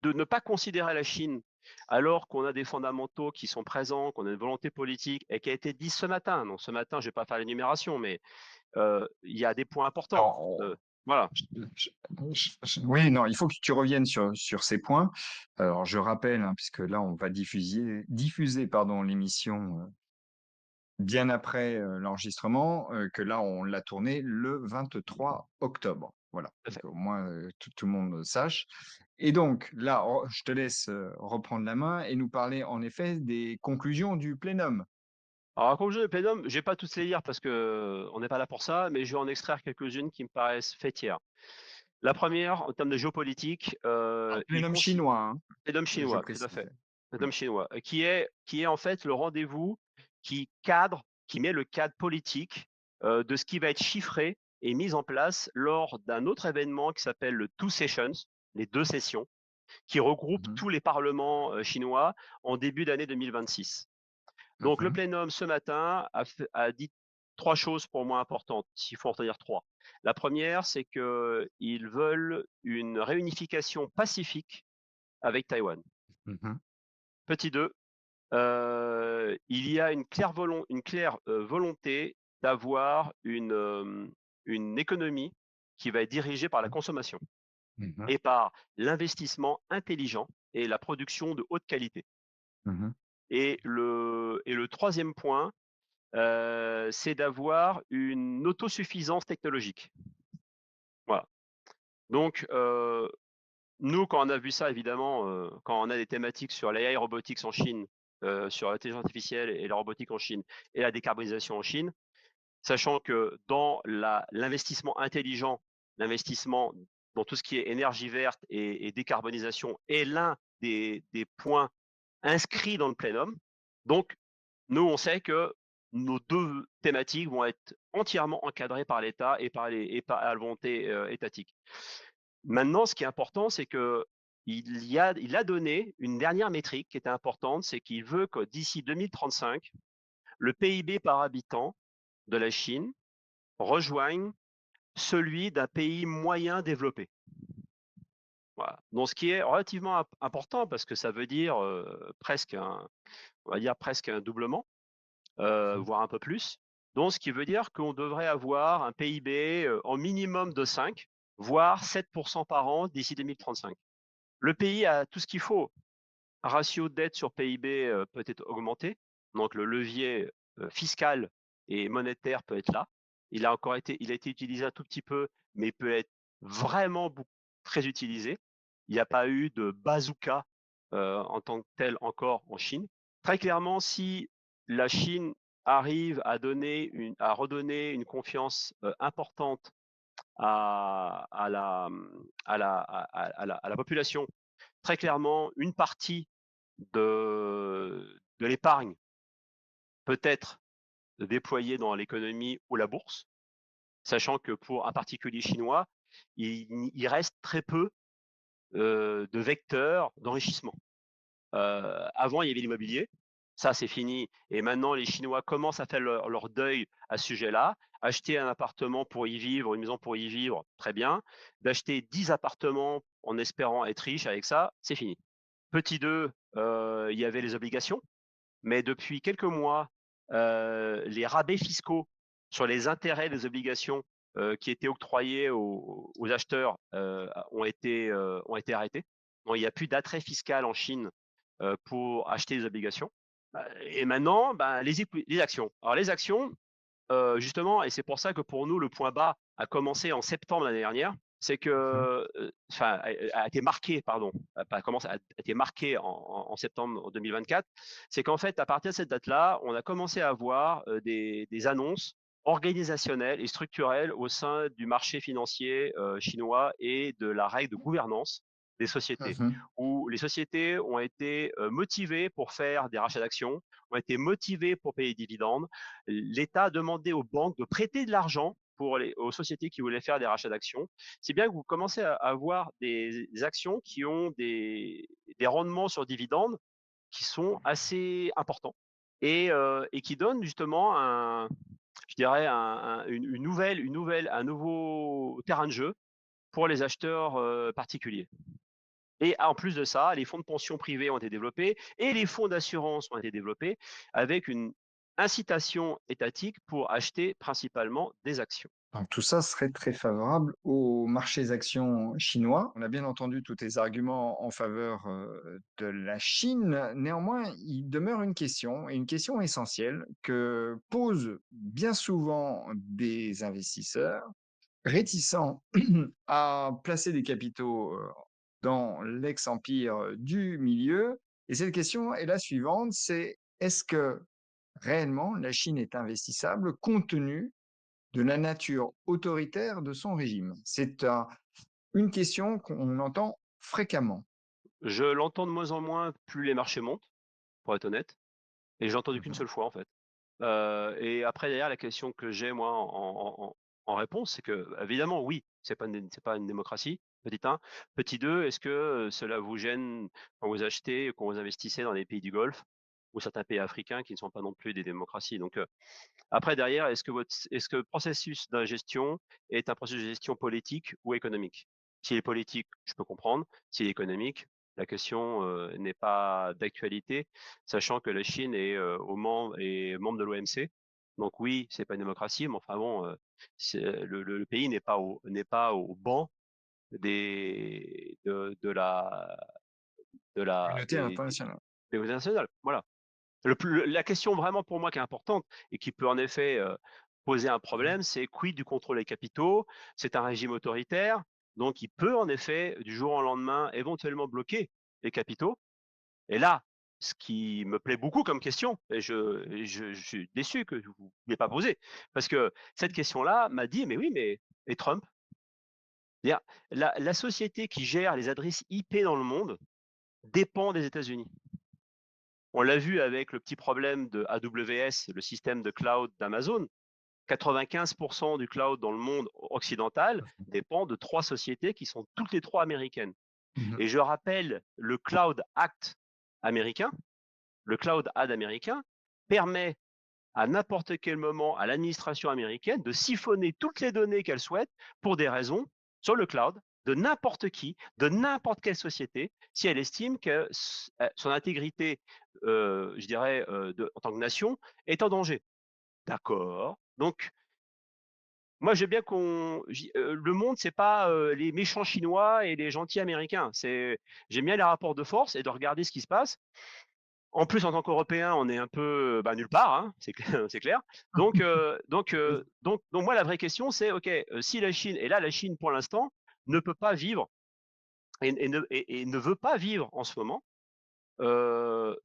[SPEAKER 2] de ne pas considérer la Chine alors qu'on a des fondamentaux qui sont présents, qu'on a une volonté politique et qui a été dit ce matin. Donc ce matin, je ne vais pas faire l'énumération, mais il y a des points importants.
[SPEAKER 1] Alors
[SPEAKER 2] Voilà,
[SPEAKER 1] Je oui, non, il faut que tu reviennes sur ces points. Alors je rappelle, hein, puisque là on va diffuser pardon, l'émission, bien après, l'enregistrement, que là on l'a tournée le 23 octobre. Voilà,
[SPEAKER 2] tout à
[SPEAKER 1] donc
[SPEAKER 2] fait.
[SPEAKER 1] au moins, tout le monde sache et donc là, je te laisse, reprendre la main et nous parler en effet des conclusions du plénum.
[SPEAKER 2] Alors à conclusion de Plénum, je vais pas tous les lire parce que on n'est pas là pour ça, mais je vais en extraire quelques-unes qui me paraissent faîtières. La première, en termes de géopolitique,
[SPEAKER 1] Alors
[SPEAKER 2] il
[SPEAKER 1] plénum
[SPEAKER 2] consi
[SPEAKER 1] chinois, hein,
[SPEAKER 2] Plénum
[SPEAKER 1] je
[SPEAKER 2] chinois, tout à
[SPEAKER 1] précise.
[SPEAKER 2] fait.
[SPEAKER 1] Mmh.
[SPEAKER 2] Plénum chinois, qui est en fait le rendez-vous qui met le cadre politique, de ce qui va être chiffré et mis en place lors d'un autre événement qui s'appelle le Two Sessions, les 2 sessions, qui regroupe
[SPEAKER 1] Mmh.
[SPEAKER 2] tous les parlements, chinois en début d'année 2026. Donc le
[SPEAKER 1] Mmh.
[SPEAKER 2] plénum ce matin a dit 3 choses pour moi importantes, s'il faut en retenir 3. La première, c'est qu'ils veulent une réunification pacifique avec Taïwan.
[SPEAKER 1] Mmh.
[SPEAKER 2] Petit 2, il y a une claire, volonté d'avoir une économie qui va être dirigée par la consommation
[SPEAKER 1] Mmh.
[SPEAKER 2] et par l'investissement intelligent et la production de haute qualité.
[SPEAKER 1] Mmh.
[SPEAKER 2] Et le 3e point, c'est d'avoir une autosuffisance technologique. Voilà. Donc, nous, quand on a vu ça, évidemment, quand on a des thématiques sur l'AI robotics en Chine, sur l'intelligence artificielle et la robotique en Chine et la décarbonisation en Chine, sachant que dans l'investissement intelligent, l'investissement dans tout ce qui est énergie verte et décarbonisation est l'un des points inscrits dans le plénum. Donc, nous, on sait que nos 2 thématiques vont être entièrement encadrées par l'État et par la volonté, étatique. Maintenant, ce qui est important, c'est qu'il a donné une dernière métrique qui était importante, c'est qu'il veut que d'ici 2035, le PIB par habitant de la Chine rejoigne celui d'un pays moyen développé. Voilà. Donc ce qui est relativement important parce que ça veut dire, on va dire presque un doublement.
[SPEAKER 1] Mmh.
[SPEAKER 2] Voire un peu plus. Donc ce qui veut dire qu'on devrait avoir un PIB, en minimum de 5, voire 7 par an d'ici 2035. Le pays a tout ce qu'il faut. Ratio dette sur PIB, peut être augmenté, donc le levier, fiscal et monétaire peut être là. Il a été utilisé un tout petit peu, mais peut être vraiment très utilisé. Il n'y a pas eu de bazooka, en tant que tel encore en Chine. Très clairement, si la Chine arrive à redonner une confiance, importante à la population, très clairement, une partie de l'épargne peut être déployée dans l'économie ou la bourse, sachant que pour un particulier chinois, il reste très peu, de vecteurs d'enrichissement. Avant, il y avait l'immobilier, ça c'est fini et maintenant les Chinois commencent à faire leur deuil à ce sujet-là. Acheter un appartement pour y vivre, une maison pour y vivre, très bien. D'acheter 10 appartements en espérant être riche avec ça, c'est fini. Petit 2, il y avait les obligations. Mais depuis quelques mois, les rabais fiscaux sur les intérêts des obligations, qui étaient octroyés aux acheteurs, ont été arrêtés. Donc il n'y a plus d'attrait fiscal en Chine, pour acheter des obligations. Et maintenant, ben, les actions. Alors les actions, justement et c'est pour ça que pour nous, le point bas a commencé en septembre l'année dernière. C'est
[SPEAKER 1] Mmh.
[SPEAKER 2] que, enfin, a été marqué, pardon, a pas commencé, a été marqué en septembre 2024. C'est qu'en fait, à partir de cette date-là, on a commencé à avoir, des annonces organisationnelles et structurelles au sein du marché financier, chinois et de la règle de gouvernance des sociétés.
[SPEAKER 1] Mmh.
[SPEAKER 2] Où les sociétés ont été, motivées pour faire des rachats d'actions, ont été motivées pour payer des dividendes. L'État a demandé aux banques de prêter de l'argent aux sociétés qui voulaient faire des rachats d'actions. C'est bien que vous commencez à avoir des actions qui ont des rendements sur dividendes qui sont assez importants et qui donnent justement je dirais un nouveau terrain de jeu pour les acheteurs particuliers. Et en plus de ça, les fonds de pension privés ont été développés et les fonds d'assurance ont été développés avec une incitation étatique pour acheter principalement des actions.
[SPEAKER 1] Donc tout ça serait très favorable aux marchés actions chinois. On a bien entendu tous tes arguments en faveur, de la Chine. Néanmoins, il demeure une question, et une question essentielle que posent bien souvent des investisseurs réticents à placer des capitaux, dans l'ex-empire du milieu. Et cette question est la suivante, c'est: est-ce que réellement la Chine est investissable compte tenu de la nature autoritaire de son régime? C'est une question qu'on entend fréquemment.
[SPEAKER 2] Je l'entends de moins en moins plus les marchés montent, pour être honnête, et j'ai entendu qu'une
[SPEAKER 1] Mmh.
[SPEAKER 2] seule fois, en fait. Et après derrière la question que j'ai moi en réponse, c'est que évidemment oui, c'est pas une démocratie, petit 1. Petit 2, est-ce que, cela vous gêne quand vous achetez, quand vous investissez dans les pays du Golfe ou certains pays africains qui ne sont pas non plus des démocraties? Donc, après derrière, est-ce que le processus de gestion est un processus de gestion politique ou économique? S'il est politique, je peux comprendre. S'il est économique, la question, n'est pas d'actualité, sachant que la Chine est membre de l'OMC. Donc oui, c'est pas une démocratie, mais enfin bon, c'est le pays n'est pas au banc de la
[SPEAKER 1] Communauté internationale.
[SPEAKER 2] des nationales. Voilà. La question vraiment pour moi qui est importante et qui peut en effet, poser un
[SPEAKER 1] Mmh.
[SPEAKER 2] problème, c'est quid du contrôle des capitaux? C'est un régime autoritaire, donc il peut en effet, du jour au lendemain, éventuellement bloquer les capitaux. Et là, ce qui me plaît beaucoup comme question, et je suis déçu que vous ne l'ayez pas posée, parce que cette question-là m'a dit: «Mais oui, mais et Trump?» C'est-à-dire la société qui gère les adresses IP dans le monde dépend des États-Unis. On l'a vu avec le petit problème de AWS, le système de cloud d'Amazon. 95 du cloud dans le monde occidental dépend de 3 sociétés qui sont toutes les 3 américaines.
[SPEAKER 1] Mmh.
[SPEAKER 2] Et je rappelle le Cloud Act américain. Le Cloud Act américain permet à n'importe quel moment à l'administration américaine de siphonner toutes les données qu'elle souhaite pour des raisons sur le cloud de n'importe qui, de n'importe quelle société, si elle estime que son intégrité, je dirais, en tant que nation, est en danger. D'accord. Donc, moi, j'aime bien le monde, c'est pas les méchants chinois et les gentils américains. J'aime bien les rapports de force et de regarder ce qui se passe. En plus, en tant qu'Européens, on est un peu, bah, nulle part, hein, c'est clair, c'est clair.
[SPEAKER 1] Oui.
[SPEAKER 2] Donc moi, la vraie question, c'est OK, si la Chine, et là, la Chine, pour l'instant, ne peut pas vivre et ne veut pas vivre en ce moment,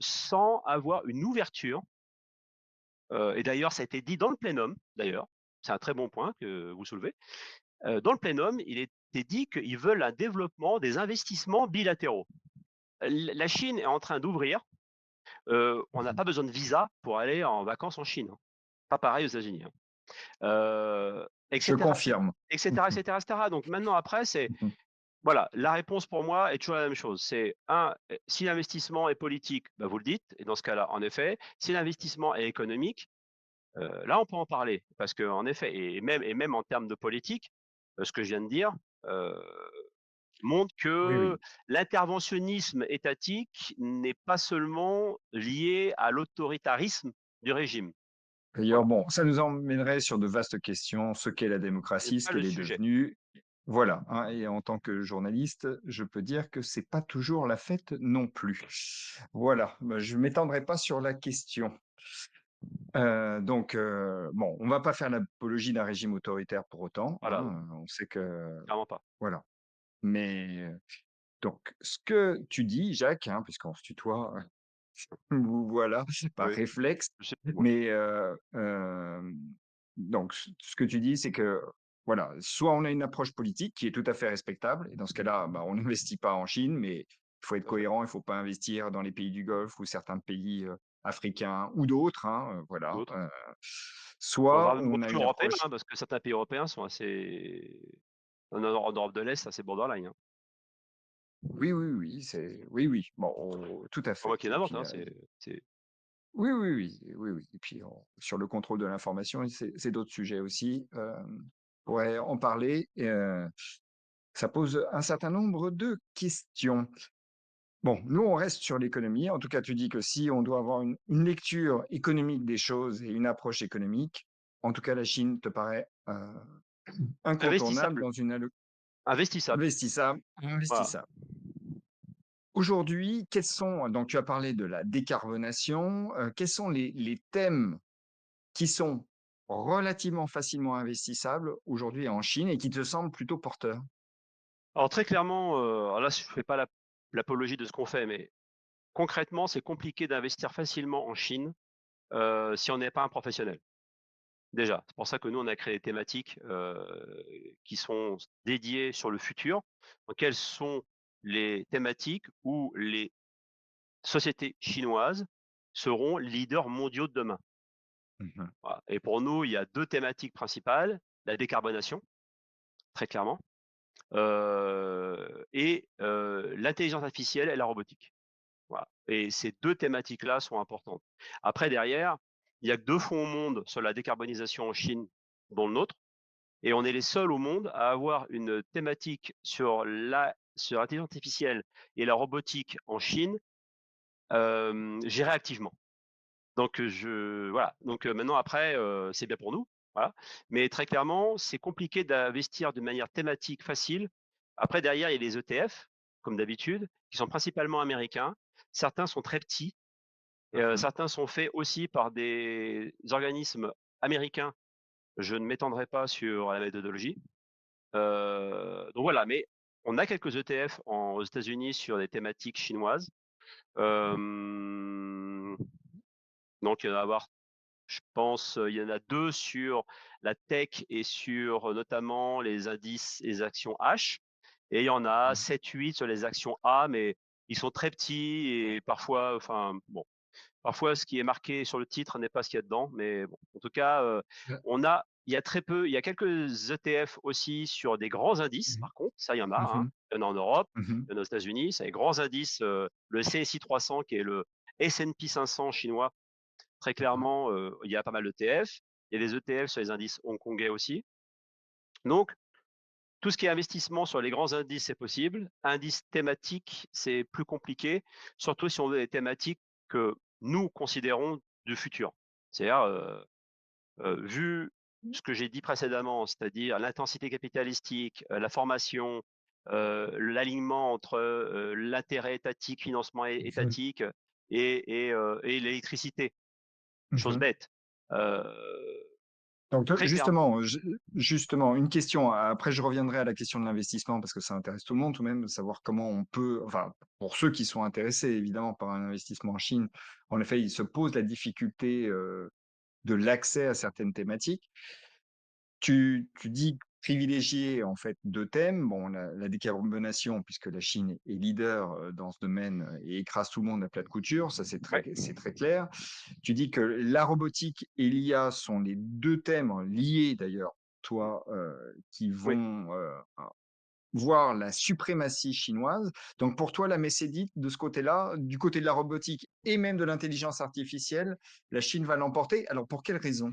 [SPEAKER 2] sans avoir une ouverture, et d'ailleurs, ça a été dit dans le plénum, d'ailleurs, c'est un très bon point que vous soulevez. Dans le plénum, il était dit qu'ils veulent un développement des investissements bilatéraux. La Chine est en train d'ouvrir. On n'a
[SPEAKER 1] Mmh.
[SPEAKER 2] pas besoin de visa pour aller en vacances en Chine, hein. Pas pareil aux États-Unis, hein. Et
[SPEAKER 1] Je
[SPEAKER 2] cetera,
[SPEAKER 1] confirme.
[SPEAKER 2] et
[SPEAKER 1] Mmh
[SPEAKER 2] cetera, et
[SPEAKER 1] mh.
[SPEAKER 2] cetera, et cetera. Donc maintenant après,
[SPEAKER 1] Mmh.
[SPEAKER 2] voilà, la réponse pour moi est toujours la même chose. C'est si l'investissement est politique, bah, vous le dites, et dans ce cas-là, en effet. Si l'investissement est économique, là, on peut en parler parce qu'en effet, et même en termes de politique, ce que je viens de dire, heu, montre
[SPEAKER 1] Oui,
[SPEAKER 2] que
[SPEAKER 1] oui.
[SPEAKER 2] l'interventionnisme étatique n'est pas seulement lié à l'autoritarisme du régime.
[SPEAKER 1] D'ailleurs,
[SPEAKER 2] Voilà,
[SPEAKER 1] bon, ça nous emmènerait sur de vastes questions, ce qu'est la
[SPEAKER 2] c'est
[SPEAKER 1] démocratie, ce
[SPEAKER 2] pas le
[SPEAKER 1] qu'elle est
[SPEAKER 2] sujet.
[SPEAKER 1] devenue. Voilà, hein, et en tant que journaliste, je peux dire que c'est pas toujours la fête non plus. Voilà, bah, je m'étendrai pas sur la question. Bon, on va pas faire l'apologie d'un régime autoritaire pour autant,
[SPEAKER 2] Voilà, non,
[SPEAKER 1] hein, on sait que
[SPEAKER 2] clairement pas.
[SPEAKER 1] voilà. Mais, donc ce que tu dis, Jacques, hein, puisqu'on se tutoie, voilà, par
[SPEAKER 2] Oui,
[SPEAKER 1] réflexe,
[SPEAKER 2] je sais plus moi.
[SPEAKER 1] mais, donc ce que tu dis, c'est que, voilà, soit on a une approche politique qui est tout à fait respectable et dans ce cas-là, bah, on n'investit pas en Chine, mais il faut être
[SPEAKER 2] Tout à fait.
[SPEAKER 1] cohérent, il faut pas investir dans les pays du Golfe ou certains pays, africains ou d'autres, hein, voilà,
[SPEAKER 2] D'autres?
[SPEAKER 1] soit
[SPEAKER 2] Voire
[SPEAKER 1] on a
[SPEAKER 2] plus
[SPEAKER 1] une
[SPEAKER 2] européens,
[SPEAKER 1] approche.
[SPEAKER 2] hein, parce que certains pays européens sont assez en Europe de l'Est, c'est assez borderline, hein.
[SPEAKER 1] Oui, oui, oui, oui, oui, bon, tout à
[SPEAKER 2] Pas
[SPEAKER 1] fait
[SPEAKER 2] moi qui
[SPEAKER 1] et
[SPEAKER 2] l'invente,
[SPEAKER 1] puis,
[SPEAKER 2] hein, c'est
[SPEAKER 1] oui, oui, oui, oui, oui et puis sur le contrôle de l'information, c'est d'autres sujets aussi, on pourrait en parler et ça pose un certain nombre de questions. Bon, nous, on reste sur l'économie. En tout cas, tu dis que si on doit avoir une lecture économique des choses et une approche économique, en tout cas, la Chine te paraît, Incontournable
[SPEAKER 2] Investissable,
[SPEAKER 1] dans une
[SPEAKER 2] investissable,
[SPEAKER 1] investissable,
[SPEAKER 2] voilà.
[SPEAKER 1] investissable. Aujourd'hui, quels sont donc tu as parlé de la décarbonation, quels sont les thèmes qui sont relativement facilement investissables aujourd'hui en Chine et qui te semblent plutôt porteurs?
[SPEAKER 2] Alors très clairement, alors là, je fais pas l'apologie de ce qu'on fait, mais concrètement, c'est compliqué d'investir facilement en Chine, si on n'est pas un professionnel. Déjà, c'est pour ça que nous, on a créé des thématiques, qui sont dédiées sur le futur. Donc quelles sont les thématiques où les sociétés chinoises seront leaders mondiaux de demain?
[SPEAKER 1] Mmh.
[SPEAKER 2] Voilà, et pour nous, il y a 2 thématiques principales, la décarbonation, très clairement, l'intelligence artificielle et la robotique. Voilà, et ces 2 thématiques-là sont importantes. Après derrière, il y a que 2 fonds au monde sur la décarbonisation en Chine, dont le nôtre, et on est les seuls au monde à avoir une thématique sur l'intelligence artificielle et la robotique en Chine, gérée activement. Donc voilà, donc maintenant après, c'est bien pour nous, voilà. Mais très clairement, c'est compliqué d'investir de manière thématique facile. Après derrière, il y a les ETF, comme d'habitude, qui sont principalement américains. Certains sont très petits et
[SPEAKER 1] Mmh.
[SPEAKER 2] certains sont faits aussi par des organismes américains. Je ne m'étendrai pas sur la méthodologie. Donc voilà, mais on a quelques ETF aux États-Unis sur des thématiques chinoises. Hem, donc il y en a à avoir. Je pense, il y en a 2 sur la tech et sur, notamment les indices et les actions H, et il y en a
[SPEAKER 1] Mmh.
[SPEAKER 2] 7-8 sur les actions A, mais ils sont très petits et parfois, enfin bon, parfois ce qui est marqué sur le titre n'est pas ce qu'il y a dedans, mais bon, en tout cas, il y a quelques ETF aussi sur des grands indices,
[SPEAKER 1] Mmh.
[SPEAKER 2] par contre, ça il y en a, hein.
[SPEAKER 1] Mmh.
[SPEAKER 2] Il y en a en Europe,
[SPEAKER 1] Mmh.
[SPEAKER 2] il y en a aux États-Unis, c'est les grands indices, le CSI 300 qui est le S&P 500 chinois. Très
[SPEAKER 1] Mmh.
[SPEAKER 2] clairement, il y a pas mal d'ETF. Il y a des ETF sur les indices hongkongais aussi. Donc, tout ce qui est investissement sur les grands indices, c'est possible. Indices thématiques, c'est plus compliqué, surtout si on veut des thématiques que nous considérons du futur. C'est-à-dire, vu ce que j'ai dit précédemment, c'est-à-dire l'intensité capitalistique, la formation, l'alignement entre, l'intérêt étatique, financement
[SPEAKER 1] Mmh.
[SPEAKER 2] étatique et l'électricité. Chose
[SPEAKER 1] Mmh.
[SPEAKER 2] bête. Heu,
[SPEAKER 1] Donc,
[SPEAKER 2] très clairement,
[SPEAKER 1] justement, une question, après je reviendrai à la question de l'investissement parce que ça intéresse tout le monde tout de même de savoir comment on peut enfin, pour ceux qui sont intéressés évidemment par un investissement en Chine, en effet, ils se posent la difficulté, de l'accès à certaines thématiques. Tu dis privilégier en fait 2 thèmes. Bon, la décarbonation puisque la Chine est leader, dans ce domaine, et écrase tout le monde à plat de couture, ça
[SPEAKER 2] ouais,
[SPEAKER 1] c'est très clair. Tu dis que la robotique et l'IA sont les 2 thèmes liés d'ailleurs, toi, qui
[SPEAKER 2] oui.
[SPEAKER 1] vont, voir la suprématie chinoise. Donc pour toi, la messe est dite de ce côté-là, du côté de la robotique et même de l'intelligence artificielle, la Chine va l'emporter. Alors pour quelle raison?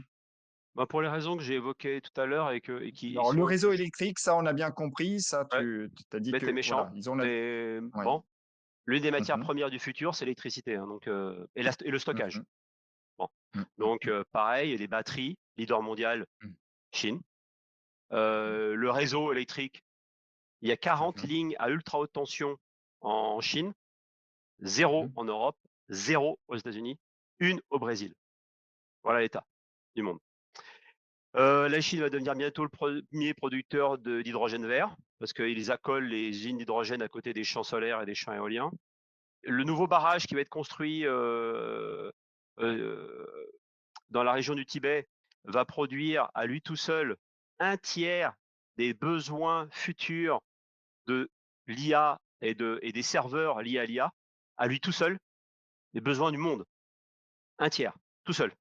[SPEAKER 2] Bah, pour les raisons que j'ai évoquées tout à l'heure et qui
[SPEAKER 1] Alors le
[SPEAKER 2] sont
[SPEAKER 1] réseau électrique, ça on a bien compris, ça
[SPEAKER 2] ouais,
[SPEAKER 1] tu as dit
[SPEAKER 2] bête et
[SPEAKER 1] que
[SPEAKER 2] méchant,
[SPEAKER 1] voilà, ils ont la
[SPEAKER 2] mais
[SPEAKER 1] ouais.
[SPEAKER 2] bon, l'une des matières
[SPEAKER 1] Mmh.
[SPEAKER 2] premières du futur, c'est l'électricité, hein, donc et le
[SPEAKER 1] Mmh
[SPEAKER 2] stockage.
[SPEAKER 1] mh.
[SPEAKER 2] Bon,
[SPEAKER 1] Mmh mh
[SPEAKER 2] donc
[SPEAKER 1] mh.
[SPEAKER 2] pareil, les batteries, leader mondial,
[SPEAKER 1] Mmh.
[SPEAKER 2] Chine.
[SPEAKER 1] Mmh.
[SPEAKER 2] Le réseau électrique, il y a 40
[SPEAKER 1] Mmh.
[SPEAKER 2] lignes à ultra haute tension en Chine,
[SPEAKER 1] Mmh.
[SPEAKER 2] 0 en Europe, 0 aux États-Unis, 1 au Brésil. Voilà l'état du monde. La Chine va devenir bientôt le premier producteur d'hydrogène vert, parce qu'ils accolent les usines d'hydrogène à côté des champs solaires et des champs éoliens. Le nouveau barrage qui va être construit heu, dans la région du Tibet va produire à lui tout seul un tiers des besoins futurs de l'IA et des serveurs liés à l'IA, à lui tout seul, les besoins du monde, un tiers, tout seul.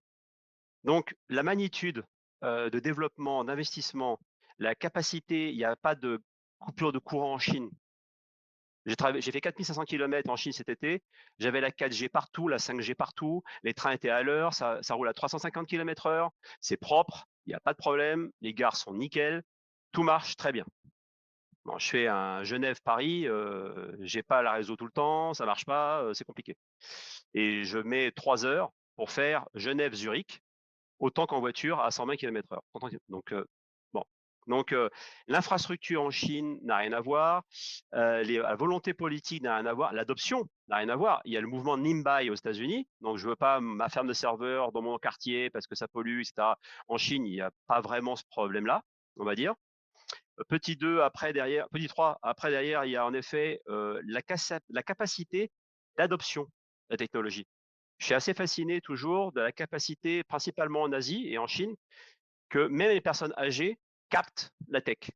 [SPEAKER 2] Donc la magnitude, de développement, d'investissement, la capacité, il n'y a pas de coupure de courant en Chine. J'ai fait 4 500 kilomètres en Chine cet été, j'avais la 4G partout, la 5G partout, les trains étaient à l'heure, ça roule à 350 km/h, c'est propre, il n'y a pas de problème, les gares sont nickel, tout marche très bien. Bon, je fais un Genève-Paris, j'ai pas la réseau tout le temps, ça marche pas, c'est compliqué et je mets 3 heures pour faire Genève-Zurich, autant qu'en voiture à 120 km/h. Donc bon. Donc, l'infrastructure en Chine n'a rien à voir, la volonté politique n'a rien à voir, l'adoption n'a rien à voir. Il y a le mouvement Nimbai aux États-Unis, donc je veux pas ma ferme de serveurs dans mon quartier parce que ça pollue, et cetera. En Chine, il y a pas vraiment ce problème-là, on va dire. Petit 2 après derrière, petit 3 après derrière, il y a en effet, la capacité d'adoption de la technologie. Je suis assez fasciné toujours de la capacité, principalement en Asie et en Chine, que même les personnes âgées captent la tech.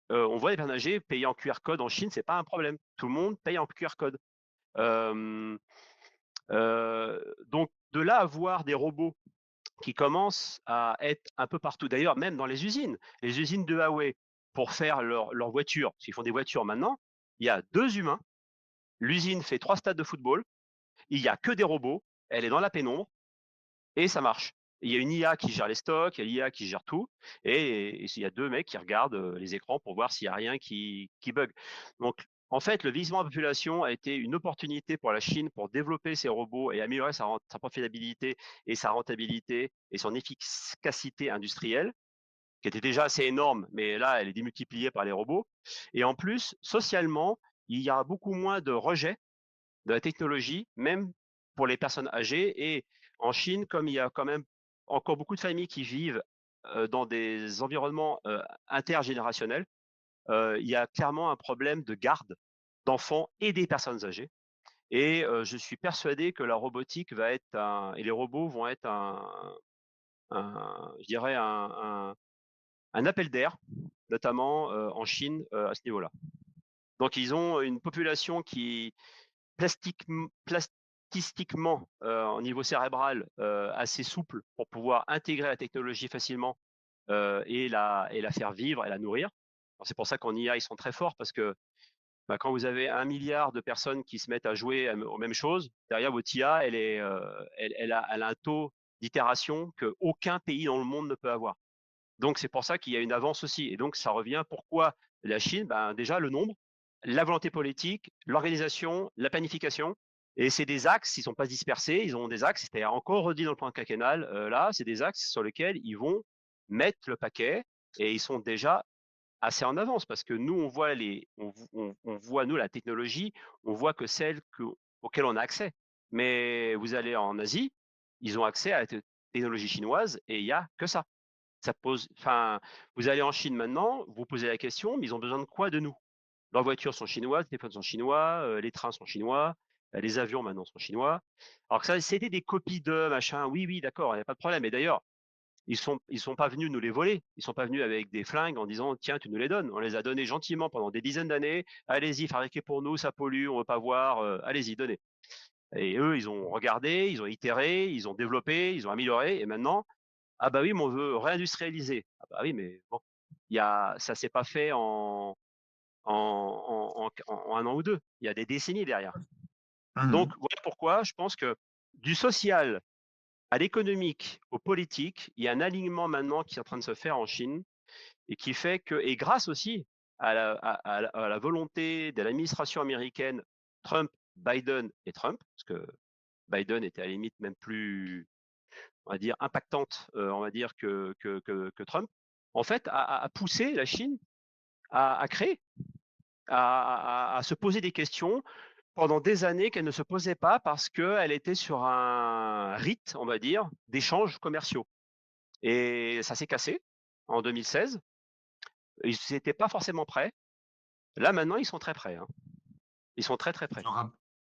[SPEAKER 2] On voit les personnes âgées payer en QR code en Chine, c'est pas un problème. Tout le monde paye en QR code. Hem, donc de là à voir des robots qui commencent à être un peu partout. D'ailleurs, même dans les usines de Huawei pour faire leurs voitures, parce qu'ils font des voitures maintenant, il y a 2 humains, l'usine fait 3 stades de football, il y a que des robots, elle est dans la pénombre et ça marche. Il y a une IA qui gère les stocks, il y a l'IA qui gère tout et il y a 2 mecs qui regardent, les écrans pour voir s'il y a rien qui bug. Donc en fait, le vieillissement de la population a été une opportunité pour la Chine pour développer ses robots et améliorer sa profitabilité et sa rentabilité et son efficacité industrielle, qui était déjà assez énorme, mais là, elle est démultipliée par les robots et en plus, socialement, il y a beaucoup moins de rejet de la technologie, même pour les personnes âgées. Et en Chine, comme il y a quand même encore beaucoup de familles qui vivent dans des environnements intergénérationnels, il y a clairement un problème de garde d'enfants et des personnes âgées. Et je suis persuadé que la robotique va être et les robots vont être je dirais un appel d'air, notamment en Chine à ce niveau-là. Donc ils ont une population qui plastistiquement, au niveau cérébral, assez souple pour pouvoir intégrer la technologie facilement, et la faire vivre et la nourrir. Alors c'est pour ça qu'en IA, ils sont très forts parce que, bah, quand vous avez 1 milliard de personnes qui se mettent à jouer aux mêmes choses, derrière votre IA, elle a un taux d'itération qu'aucun pays dans le monde ne peut avoir. Donc c'est pour ça qu'il y a une avance aussi et donc ça revient pourquoi la Chine? Ben, déjà le nombre, la volonté politique, l'organisation, la planification et c'est des axes, ils sont pas dispersés, ils ont des axes, c'était encore redit dans le plan quinquennal, là, c'est des axes sur lesquels ils vont mettre le paquet et ils sont déjà assez en avance parce que nous on voit nous la technologie, on voit que celle auquel on a accès. Mais vous allez en Asie, ils ont accès à la technologie chinoise et il y a que ça. Ça pose enfin, vous allez en Chine maintenant, vous posez la question: «Mais ils ont besoin de quoi de nous?» Leurs voitures sont chinoises, les téléphones sont chinois, les trains sont chinois, les avions maintenant sont chinois. Alors que ça, c'était des copies de machin, oui, oui, d'accord, il y a pas de problème et d'ailleurs, ils sont pas venus nous les voler. Ils sont pas venus avec des flingues en disant: «Tiens, tu nous les donnes». On les a donnés gentiment pendant des dizaines d'années: «Allez-y, fabriquez pour nous, ça pollue, on veut pas voir, allez-y, donnez». Et eux, ils ont regardé, ils ont itéré, ils ont développé, ils ont amélioré et maintenant ah bah oui, mais on veut réindustrialiser. Ah bah oui, mais bon, ça s'est pas fait en 1 an ou 2. Il y a des décennies derrière. Donc
[SPEAKER 1] Mmh.
[SPEAKER 2] voilà pourquoi je pense que du social à l'économique, au politique, il y a un alignement maintenant qui est en train de se faire en Chine et qui fait que et grâce aussi à la volonté de l'administration américaine, Trump, Biden et Trump, parce que Biden était à la limite même plus on va dire, impactante, on va dire que Trump, en fait, a poussé la Chine à créer, à se poser des questions pendant des années qu'elle ne se posait pas parce qu'elle était sur un rite, on va dire, d'échanges commerciaux et ça s'est cassé en 2016. Ils n'étaient pas forcément prêts. Là, maintenant, ils sont très prêts, hein. Ils sont très, très prêts.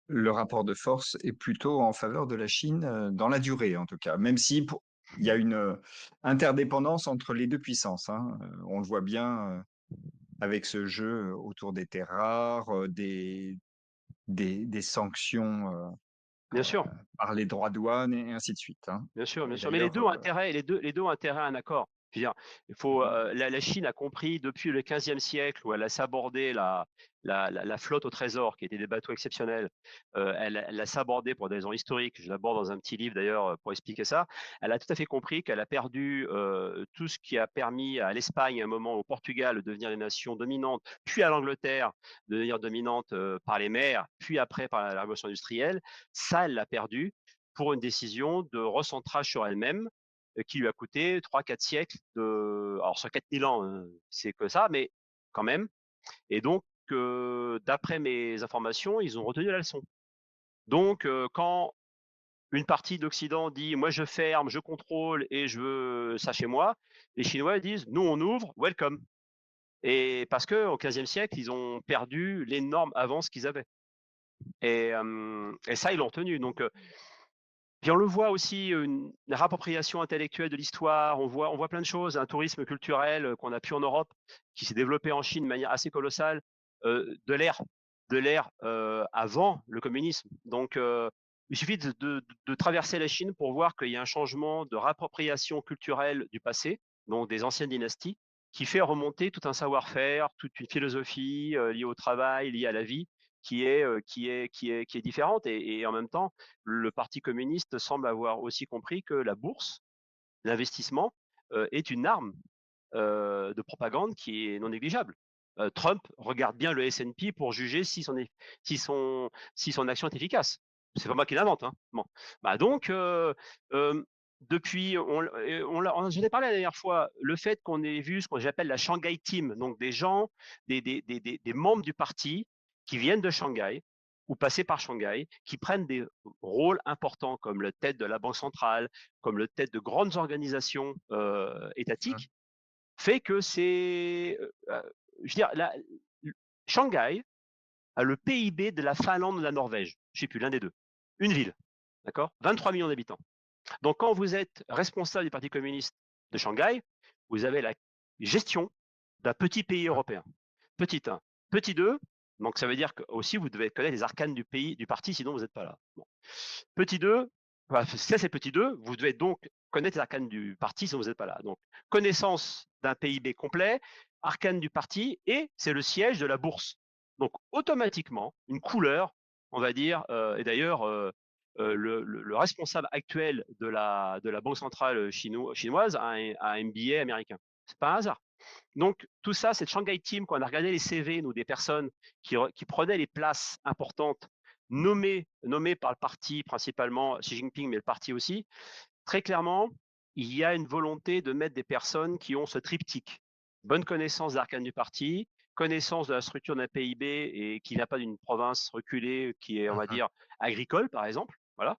[SPEAKER 1] Le rapport de force est plutôt en faveur de la Chine, dans la durée en tout cas, même si il y a une, interdépendance entre les 2 puissances, hein, on le voit bien, avec ce jeu autour des terres rares, des sanctions,
[SPEAKER 2] Bien sûr.
[SPEAKER 1] par les droits douane et ainsi de suite, hein.
[SPEAKER 2] Bien
[SPEAKER 1] Et
[SPEAKER 2] sûr, mais les
[SPEAKER 1] d'ailleurs,
[SPEAKER 2] 2 ont intérêt les deux ont intérêt à un accord. Je veux dire, il faut,
[SPEAKER 1] mmh
[SPEAKER 2] la Chine a compris depuis le 15e siècle où elle a sabordé la flotte au trésor qui étaient des bateaux exceptionnels, elle l'a sabordé pour des raisons historiques, je l'aborde dans un petit livre d'ailleurs, pour expliquer ça. Elle a tout à fait compris qu'elle a perdu, tout ce qui a permis à l'Espagne, à un moment, au Portugal, de devenir des nations dominantes, puis à l'Angleterre de devenir dominante, par les mers, puis après par la révolution industrielle. Ça, elle l'a perdu pour une décision de recentrage sur elle-même qui lui a coûté 3-4 siècles alors sur 4000 ans, c'est que ça, mais quand même. Et donc, d'après mes informations, ils ont retenu la leçon. Donc, quand une partie de l'Occident dit: «Moi, je ferme, je contrôle et je veux ça chez moi», les Chinois disent: «Nous, on ouvre, welcome». Et parce qu'au XVe siècle, ils ont perdu l'énorme avance qu'ils avaient. Et ça, ils l'ont retenu. Donc, puis on le voit aussi, une réappropriation intellectuelle de l'histoire. On voit plein de choses, un tourisme culturel, qu'on a plus en Europe, qui s'est développé en Chine de manière assez colossale, de l'ère avant le communisme. Donc, il suffit de traverser la Chine pour voir qu'il y a un changement de réappropriation culturelle du passé, donc des anciennes dynasties, qui fait remonter tout un savoir-faire, toute une philosophie, liée au travail, liée à la vie, qui est différente. Et en même temps, le parti communiste semble avoir aussi compris que la bourse, l'investissement, est une arme de propagande qui est non négligeable. Trump regarde bien le S&P pour juger si son action est efficace. C'est pas moi qui l'invente, hein. Bon, bah donc, depuis, j'en ai parlé la dernière fois, le fait qu'on ait vu ce que j'appelle la Shanghai Team, donc des gens, des membres du parti qui viennent de Shanghai ou passés par Shanghai, qui prennent des rôles importants comme le tête de la banque centrale, comme le tête de grandes organisations
[SPEAKER 1] Mmh.
[SPEAKER 2] étatiques, fait que je veux dire, Shanghai a le PIB de la Finlande ou de la Norvège, je ne sais plus, l'un des deux. Une ville, d'accord, 23 millions d'habitants. Donc, quand vous êtes responsable du Parti communiste de Shanghai, vous avez la gestion d'un petit pays
[SPEAKER 1] Mmh.
[SPEAKER 2] européen. Petit 1. Petit 2, donc ça veut dire que aussi vous devez connaître les arcanes du parti, sinon vous n'êtes pas là. Bon. Petit 2, enfin, ça c'est petit 2, vous devez donc connaître les arcanes du parti, sinon vous n'êtes pas là. Donc, connaissance d'un PIB complet, arcanes du parti, et c'est le siège de la bourse. Donc, automatiquement, une couleur, on va dire, et d'ailleurs, le responsable actuel de la banque centrale chinoise a un MBA américain. C'est pas un hasard. Donc, tout ça, cette Shanghai Team, quand on a regardé les CV, nous, des personnes qui prenaient les places importantes, nommées par le parti, principalement Xi Jinping, mais le parti aussi, très clairement, il y a une volonté de mettre des personnes qui ont ce triptyque. Bonne connaissance d'arcane du parti, connaissance de la structure d'un PIB et qui n'a pas d'une province reculée qui est, on va
[SPEAKER 1] Mmh.
[SPEAKER 2] dire, agricole, par exemple. Voilà.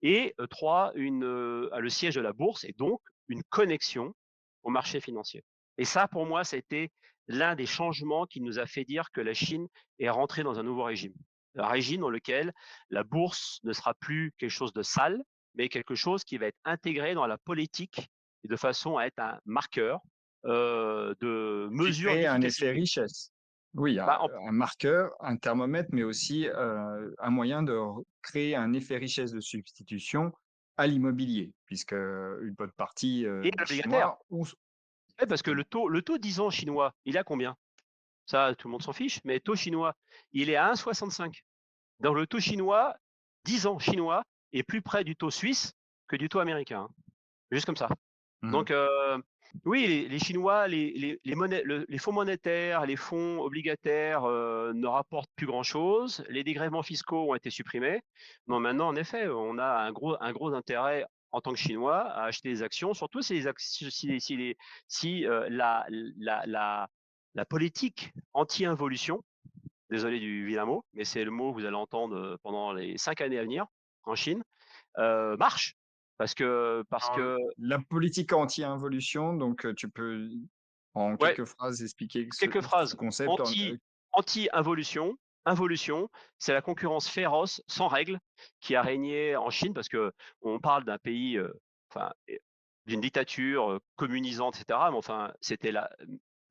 [SPEAKER 2] Et 3, le siège de la bourse et donc une connexion au marché financier. Et ça, pour moi, ça a été l'un des changements qui nous a fait dire que la Chine est rentrée dans un nouveau régime. Un régime dans lequel la bourse ne sera plus quelque chose de sale, mais quelque chose qui va être intégré dans la politique et de façon à être un marqueur de
[SPEAKER 1] Qui
[SPEAKER 2] mesure
[SPEAKER 1] crée un effet
[SPEAKER 2] d'efficacité.
[SPEAKER 1] richesse. Oui,
[SPEAKER 2] Bah,
[SPEAKER 1] un marqueur, un thermomètre, mais aussi, un moyen de créer un effet richesse de substitution à l'immobilier, puisque une bonne partie,
[SPEAKER 2] et
[SPEAKER 1] des
[SPEAKER 2] l'obligataire.
[SPEAKER 1] Chinois ont ce
[SPEAKER 2] Ouais, parce que le
[SPEAKER 1] exactement.
[SPEAKER 2] taux, le taux 10 ans chinois, il est à combien? Ça, tout le monde s'en fiche, mais taux chinois, il est à 1,65. Donc le taux chinois, 10 ans chinois, est plus près du taux suisse que du taux américain, hein. Juste comme ça.
[SPEAKER 1] Mmh.
[SPEAKER 2] Donc, oui, les Chinois, les fonds monétaires, les fonds obligataires ne rapportent plus grand-chose. Les dégrèvements fiscaux ont été supprimés. Donc maintenant, en effet, on a un gros intérêt en tant que Chinois à acheter des actions, surtout si la politique anti-involution, désolé du vilain mot, mais c'est le mot que vous allez entendre pendant les 5 années à venir en Chine, marche. Parce
[SPEAKER 1] Alors,
[SPEAKER 2] que
[SPEAKER 1] la politique anti-involution, donc, tu peux en
[SPEAKER 2] ouais,
[SPEAKER 1] quelques phrases expliquer
[SPEAKER 2] quelques
[SPEAKER 1] ce
[SPEAKER 2] phrases.
[SPEAKER 1] concept en,
[SPEAKER 2] Anti-involution, involution, c'est la concurrence féroce, sans règles, qui a régné en Chine, parce que on parle d'un pays, enfin, d'une dictature communisante, etc. Mais enfin, c'était là.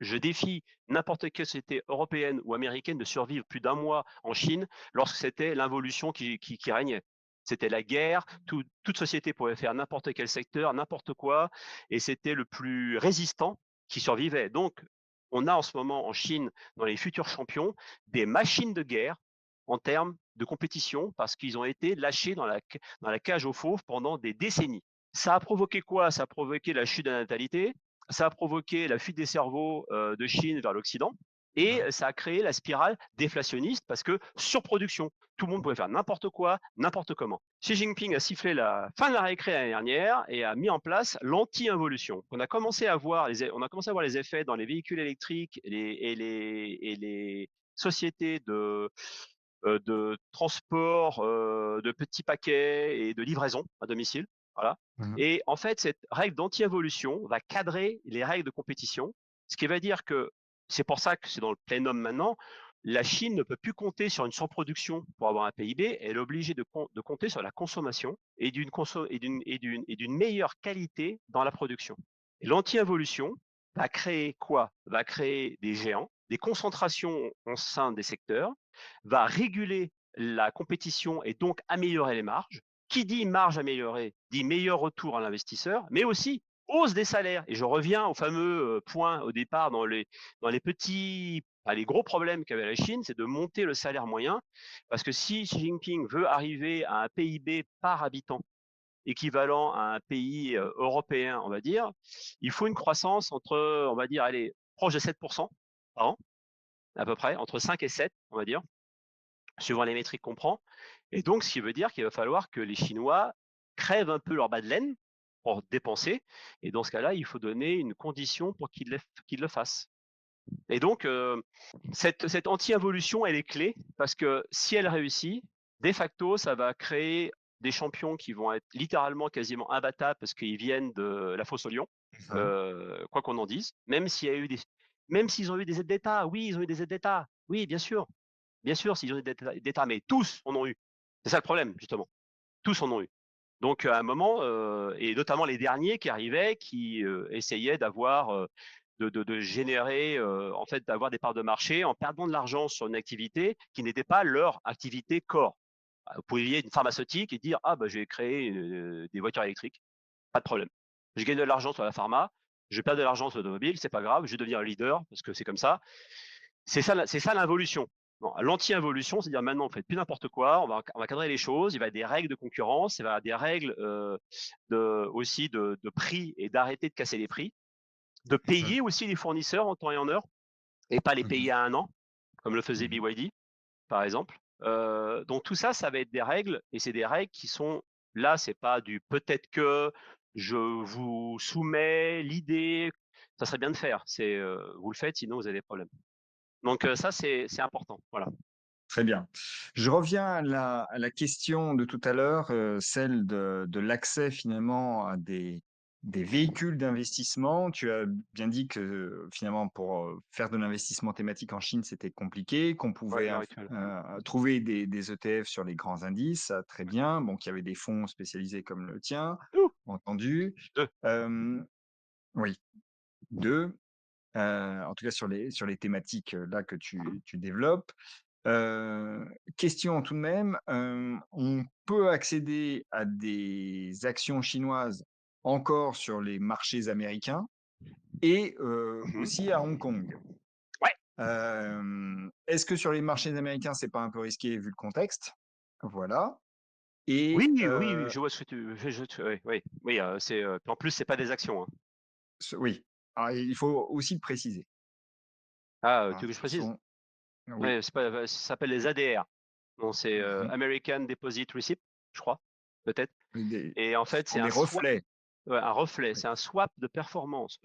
[SPEAKER 2] Je défie n'importe quelle société européenne ou américaine de survivre plus d'un mois en Chine lorsque c'était l'involution qui régnait. C'était la guerre, toute société pouvait faire n'importe quel secteur, n'importe quoi, et c'était le plus résistant qui survivait. Donc, on a en ce moment en Chine, dans les futurs champions, des machines de guerre en termes de compétition parce qu'ils ont été lâchés dans la cage aux fauves pendant des décennies. Ça a provoqué quoi? Ça a provoqué la chute de la natalité, ça a provoqué la fuite des cerveaux de Chine vers l'Occident. et
[SPEAKER 1] Mmh.
[SPEAKER 2] ça a créé la spirale déflationniste parce que surproduction. Tout le monde pouvait faire n'importe quoi, n'importe comment. Xi Jinping a sifflé la fin de la récré l'année dernière et a mis en place l'anti-involution. On a commencé à voir les effets dans les véhicules électriques et les sociétés de transport de petits paquets et de livraison à domicile. Voilà.
[SPEAKER 1] Mmh.
[SPEAKER 2] Et en fait, cette règle d'anti-involution va cadrer les règles de compétition, ce qui va dire que c'est pour ça que c'est dans le plénum maintenant. La Chine ne peut plus compter sur une surproduction pour avoir un PIB. Elle est obligée de compter sur la consommation et d'une meilleure qualité dans la production. Et l'anti-involution va créer quoi? Va créer des géants, des concentrations au sein des secteurs, va réguler la compétition et donc améliorer les marges. Qui dit marge améliorée dit meilleur retour à l'investisseur, mais aussi hausse des salaires. Et je reviens au fameux point au départ dans les petits, pas les gros problèmes qu'avait la Chine, c'est de monter le salaire moyen. Parce que si Xi Jinping veut arriver à un PIB par habitant équivalent à un pays européen, on va dire, il faut une croissance entre, on va dire, allez, proche de 7% par an, à peu près, entre 5 et 7, on va dire, suivant les métriques qu'on prend. Et donc, ce qui veut dire qu'il va falloir que les Chinois crèvent un peu leur bas de laine pour dépenser. Et dans ce cas-là, il faut donner une condition pour qu'ils le fassent. Et donc, cette anti-involution, elle est clé parce que si elle réussit, de facto, ça va créer des champions qui vont être littéralement quasiment imbattables parce qu'ils viennent de la fosse au lion,
[SPEAKER 1] Mmh.
[SPEAKER 2] quoi qu'on en dise. Même s'ils ont eu des aides d'État, oui, ils ont eu des aides d'État, oui, bien sûr. Bien sûr, s'ils ont des d'État, mais tous en ont eu. C'est ça le problème, justement. Tous en ont eu. Donc, à un moment, et notamment les derniers qui arrivaient, qui essayaient de générer, en fait, d'avoir des parts de marché en perdant de l'argent sur une activité qui n'était pas leur activité core. Vous pouviez une pharmaceutique et dire ah bah je vais créer des voitures électriques, pas de problème. Je gagne de l'argent sur la pharma, je perds de l'argent sur l'automobile, c'est pas grave, je vais devenir un leader parce que c'est comme ça. C'est ça l'involution. Bon, l'anti-involution, c'est-à-dire maintenant, on fait plus n'importe quoi, on va cadrer les choses, il va y avoir des règles de concurrence, il va y avoir des règles aussi de prix et d'arrêter de casser les prix, de
[SPEAKER 1] Mmh.
[SPEAKER 2] payer aussi les fournisseurs en temps et en heure, et pas les
[SPEAKER 1] Mmh.
[SPEAKER 2] payer à un an, comme le faisait
[SPEAKER 1] Mmh.
[SPEAKER 2] BYD, par exemple. Donc tout ça, ça va être des règles, et c'est des règles qui sont, là, c'est pas du peut-être que, je vous soumets l'idée, ça serait bien de faire, vous le faites, sinon vous avez des problèmes. Donc ça, c'est important, voilà.
[SPEAKER 1] Très bien. Je reviens à la question de tout à l'heure, celle de l'accès finalement à des véhicules d'investissement. Tu as bien dit que finalement pour, faire de l'investissement thématique en Chine, c'était compliqué, qu'on
[SPEAKER 2] Ouais, à
[SPEAKER 1] pouvait
[SPEAKER 2] l'heure actuelle.
[SPEAKER 1] trouver des ETF sur les grands indices, ça très bien. Bon, qu'il y avait des fonds spécialisés comme le tien,
[SPEAKER 2] Ouh!
[SPEAKER 1] entendu.
[SPEAKER 2] 2.
[SPEAKER 1] Hem, oui, 2. En tout cas sur les thématiques, là que tu développes. Question tout de même, on peut accéder à des actions chinoises encore sur les marchés américains et
[SPEAKER 2] Mmh.
[SPEAKER 1] aussi à Hong Kong.
[SPEAKER 2] Ouais.
[SPEAKER 1] Est-ce que sur les marchés américains, c'est pas un peu risqué vu le contexte? Voilà.
[SPEAKER 2] Oui,
[SPEAKER 1] Et
[SPEAKER 2] oui, oui, je vois ce que oui, oui, oui, en plus, c'est pas des actions, hein.
[SPEAKER 1] oui, alors il faut aussi le préciser,
[SPEAKER 2] Ah,
[SPEAKER 1] hein,
[SPEAKER 2] tu veux que je
[SPEAKER 1] ce
[SPEAKER 2] précise?
[SPEAKER 1] sont oui,
[SPEAKER 2] Ouais, c'est pas, ça s'appelle les ADR. Non, c'est,
[SPEAKER 1] mmh
[SPEAKER 2] American Deposit Receipt, je crois, peut-être.
[SPEAKER 1] des
[SPEAKER 2] Et en
[SPEAKER 1] ce
[SPEAKER 2] fait,
[SPEAKER 1] sont
[SPEAKER 2] c'est
[SPEAKER 1] des
[SPEAKER 2] un swap,
[SPEAKER 1] reflets,
[SPEAKER 2] ouais, un reflet,
[SPEAKER 1] oui.
[SPEAKER 2] c'est un swap de performance.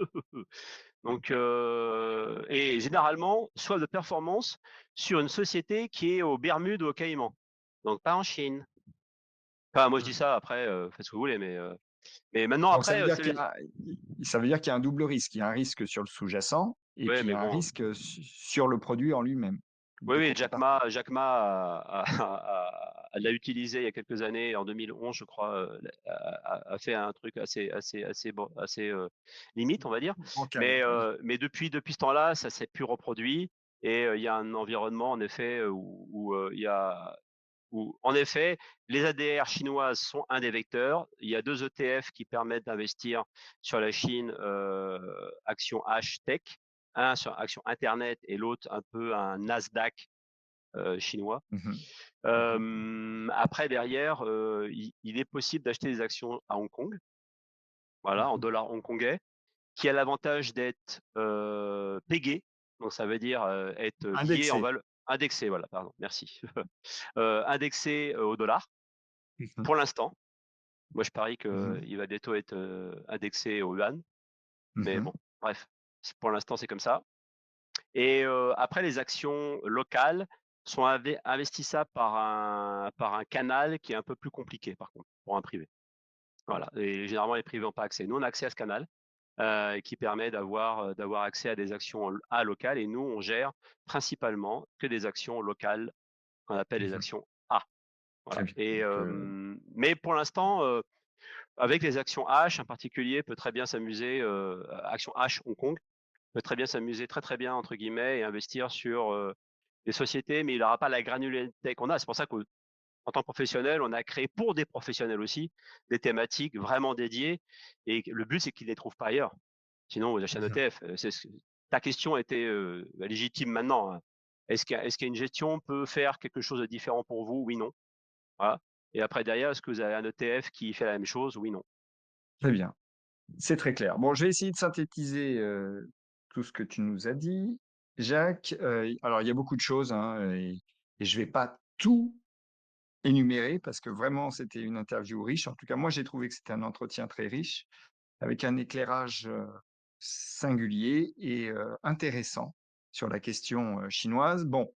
[SPEAKER 2] Donc, et généralement, swap de performance sur une société qui est aux Bermudes ou aux Caïmans, donc pas en Chine. Enfin, moi, je dis
[SPEAKER 1] Mmh.
[SPEAKER 2] ça, après, faites ce que vous voulez, mais maintenant,
[SPEAKER 1] Donc ça veut
[SPEAKER 2] après,
[SPEAKER 1] dire
[SPEAKER 2] c'est
[SPEAKER 1] qu'il y
[SPEAKER 2] les
[SPEAKER 1] a ça veut dire qu'il y a un double risque. Il y a un risque sur le sous-jacent et
[SPEAKER 2] ouais,
[SPEAKER 1] puis il y
[SPEAKER 2] mais
[SPEAKER 1] a un
[SPEAKER 2] bon.
[SPEAKER 1] risque sur le produit en lui-même,
[SPEAKER 2] Oui,
[SPEAKER 1] de
[SPEAKER 2] oui,
[SPEAKER 1] contrepartie.
[SPEAKER 2] Jack Ma l'a utilisé il y a quelques années, en 2011, je crois, a fait un truc assez bon, assez, limite, on va dire.
[SPEAKER 1] Bancal, oui.
[SPEAKER 2] Mais depuis ce temps-là, ça s'est plus reproduit, et il y a un environnement, en effet, où en effet, les ADR chinoises sont un des vecteurs. Il y a 2 ETF qui permettent d'investir sur la Chine, action H Tech, un sur action internet et l'autre un peu un Nasdaq chinois.
[SPEAKER 1] Mmh mh. Mmh.
[SPEAKER 2] Après derrière, il est possible d'acheter des actions à Hong Kong, voilà, en
[SPEAKER 1] Mmh.
[SPEAKER 2] dollars hongkongais, qui a l'avantage d'être, pégé. Donc ça veut dire, être lié en
[SPEAKER 1] Indexé.
[SPEAKER 2] valeur indexé, voilà, pardon, merci. Indexé, au dollar,
[SPEAKER 1] Mmh.
[SPEAKER 2] pour l'instant. Moi, je parie
[SPEAKER 1] Mmh.
[SPEAKER 2] qu'il va bientôt être, indexé au yuan, mais
[SPEAKER 1] Mmh.
[SPEAKER 2] bon, bref, pour l'instant, c'est comme ça. Et après les actions locales sont investissables par un canal qui est un peu plus compliqué par contre, pour un privé. Voilà, et généralement les privés n'ont pas accès. Nous, on a accès à ce canal, qui permet d'avoir accès à des actions locales, et nous, on gère principalement que des actions locales qu'on appelle les
[SPEAKER 1] Mmh.
[SPEAKER 2] actions A.
[SPEAKER 1] Très
[SPEAKER 2] Voilà,
[SPEAKER 1] bien.
[SPEAKER 2] et
[SPEAKER 1] Donc,
[SPEAKER 2] mais pour l'instant, avec les actions H, un particulier peut très bien s'amuser, action H Hong Kong, peut très bien s'amuser très, très bien entre guillemets et investir sur, des sociétés, mais il n'aura pas la granularité qu'on a. C'est pour ça qu'en tant que professionnel, on a créé pour des professionnels aussi, des thématiques vraiment dédiées, et le but, c'est qu'ils ne les trouvent pas ailleurs. Sinon, vous achetez un
[SPEAKER 1] mmh.
[SPEAKER 2] ETF. Ta question était, légitime maintenant, hein. Est-ce qu'une gestion peut faire quelque chose de différent pour vous? Oui, non. Voilà, et après derrière, est-ce que vous avez un ETF qui fait la même chose? Oui, non.
[SPEAKER 1] Très bien. C'est très clair. Bon, je vais essayer de synthétiser, tout ce que tu nous as dit. Jacques, alors il y a beaucoup de choses, hein, et je vais pas tout énumérer parce que vraiment c'était une interview riche. En tout cas, moi, j'ai trouvé que c'était un entretien très riche avec un éclairage, singulier et intéressant sur la question, chinoise. Bon,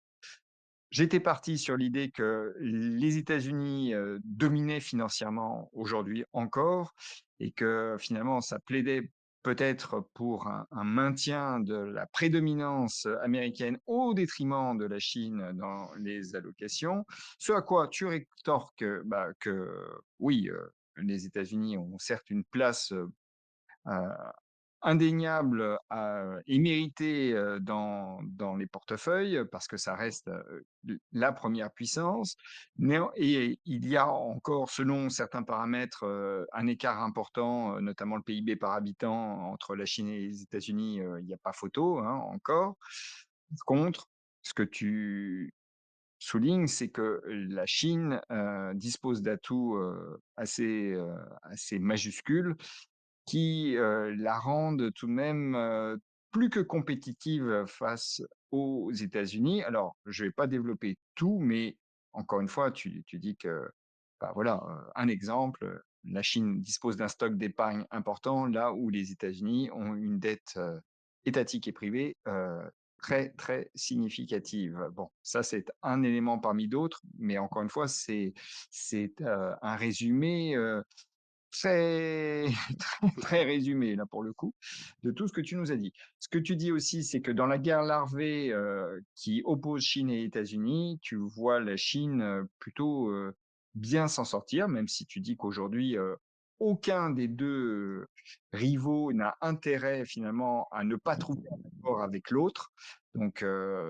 [SPEAKER 1] j'étais parti sur l'idée que les États-Unis, dominaient financièrement aujourd'hui encore et que finalement ça plaidait peut-être pour un maintien de la prédominance américaine au détriment de la Chine dans les allocations. Ce à quoi tu rétorques, bah, que oui, les États-Unis ont certes une place, indéniable, et méritée, dans les portefeuilles, parce que ça reste, la première puissance. Néan Et il y a encore, selon certains paramètres, un écart important, notamment le PIB par habitant entre la Chine et les États-Unis, il n'y a pas photo, hein, encore. Par contre, ce que tu soulignes, c'est que la Chine, dispose d'atouts, assez majuscules qui, la rendent tout de même, plus que compétitive face aux États-Unis. Alors, je vais pas développer tout, mais encore une fois, tu dis que, bah, voilà, un exemple, la Chine dispose d'un stock d'épargne important, là où les États-Unis ont une dette, étatique et privée, très, très significative. Bon, ça, c'est un élément parmi d'autres, mais encore une fois, un résumé, très très résumé là pour le coup, de tout ce que tu nous as dit. Ce que tu dis aussi, c'est que dans la guerre larvée, qui oppose Chine et États-Unis, tu vois la Chine, plutôt, bien s'en sortir, même si tu dis qu'aujourd'hui, aucun des 2 rivaux n'a intérêt finalement à ne pas trouver un accord avec l'autre. Donc,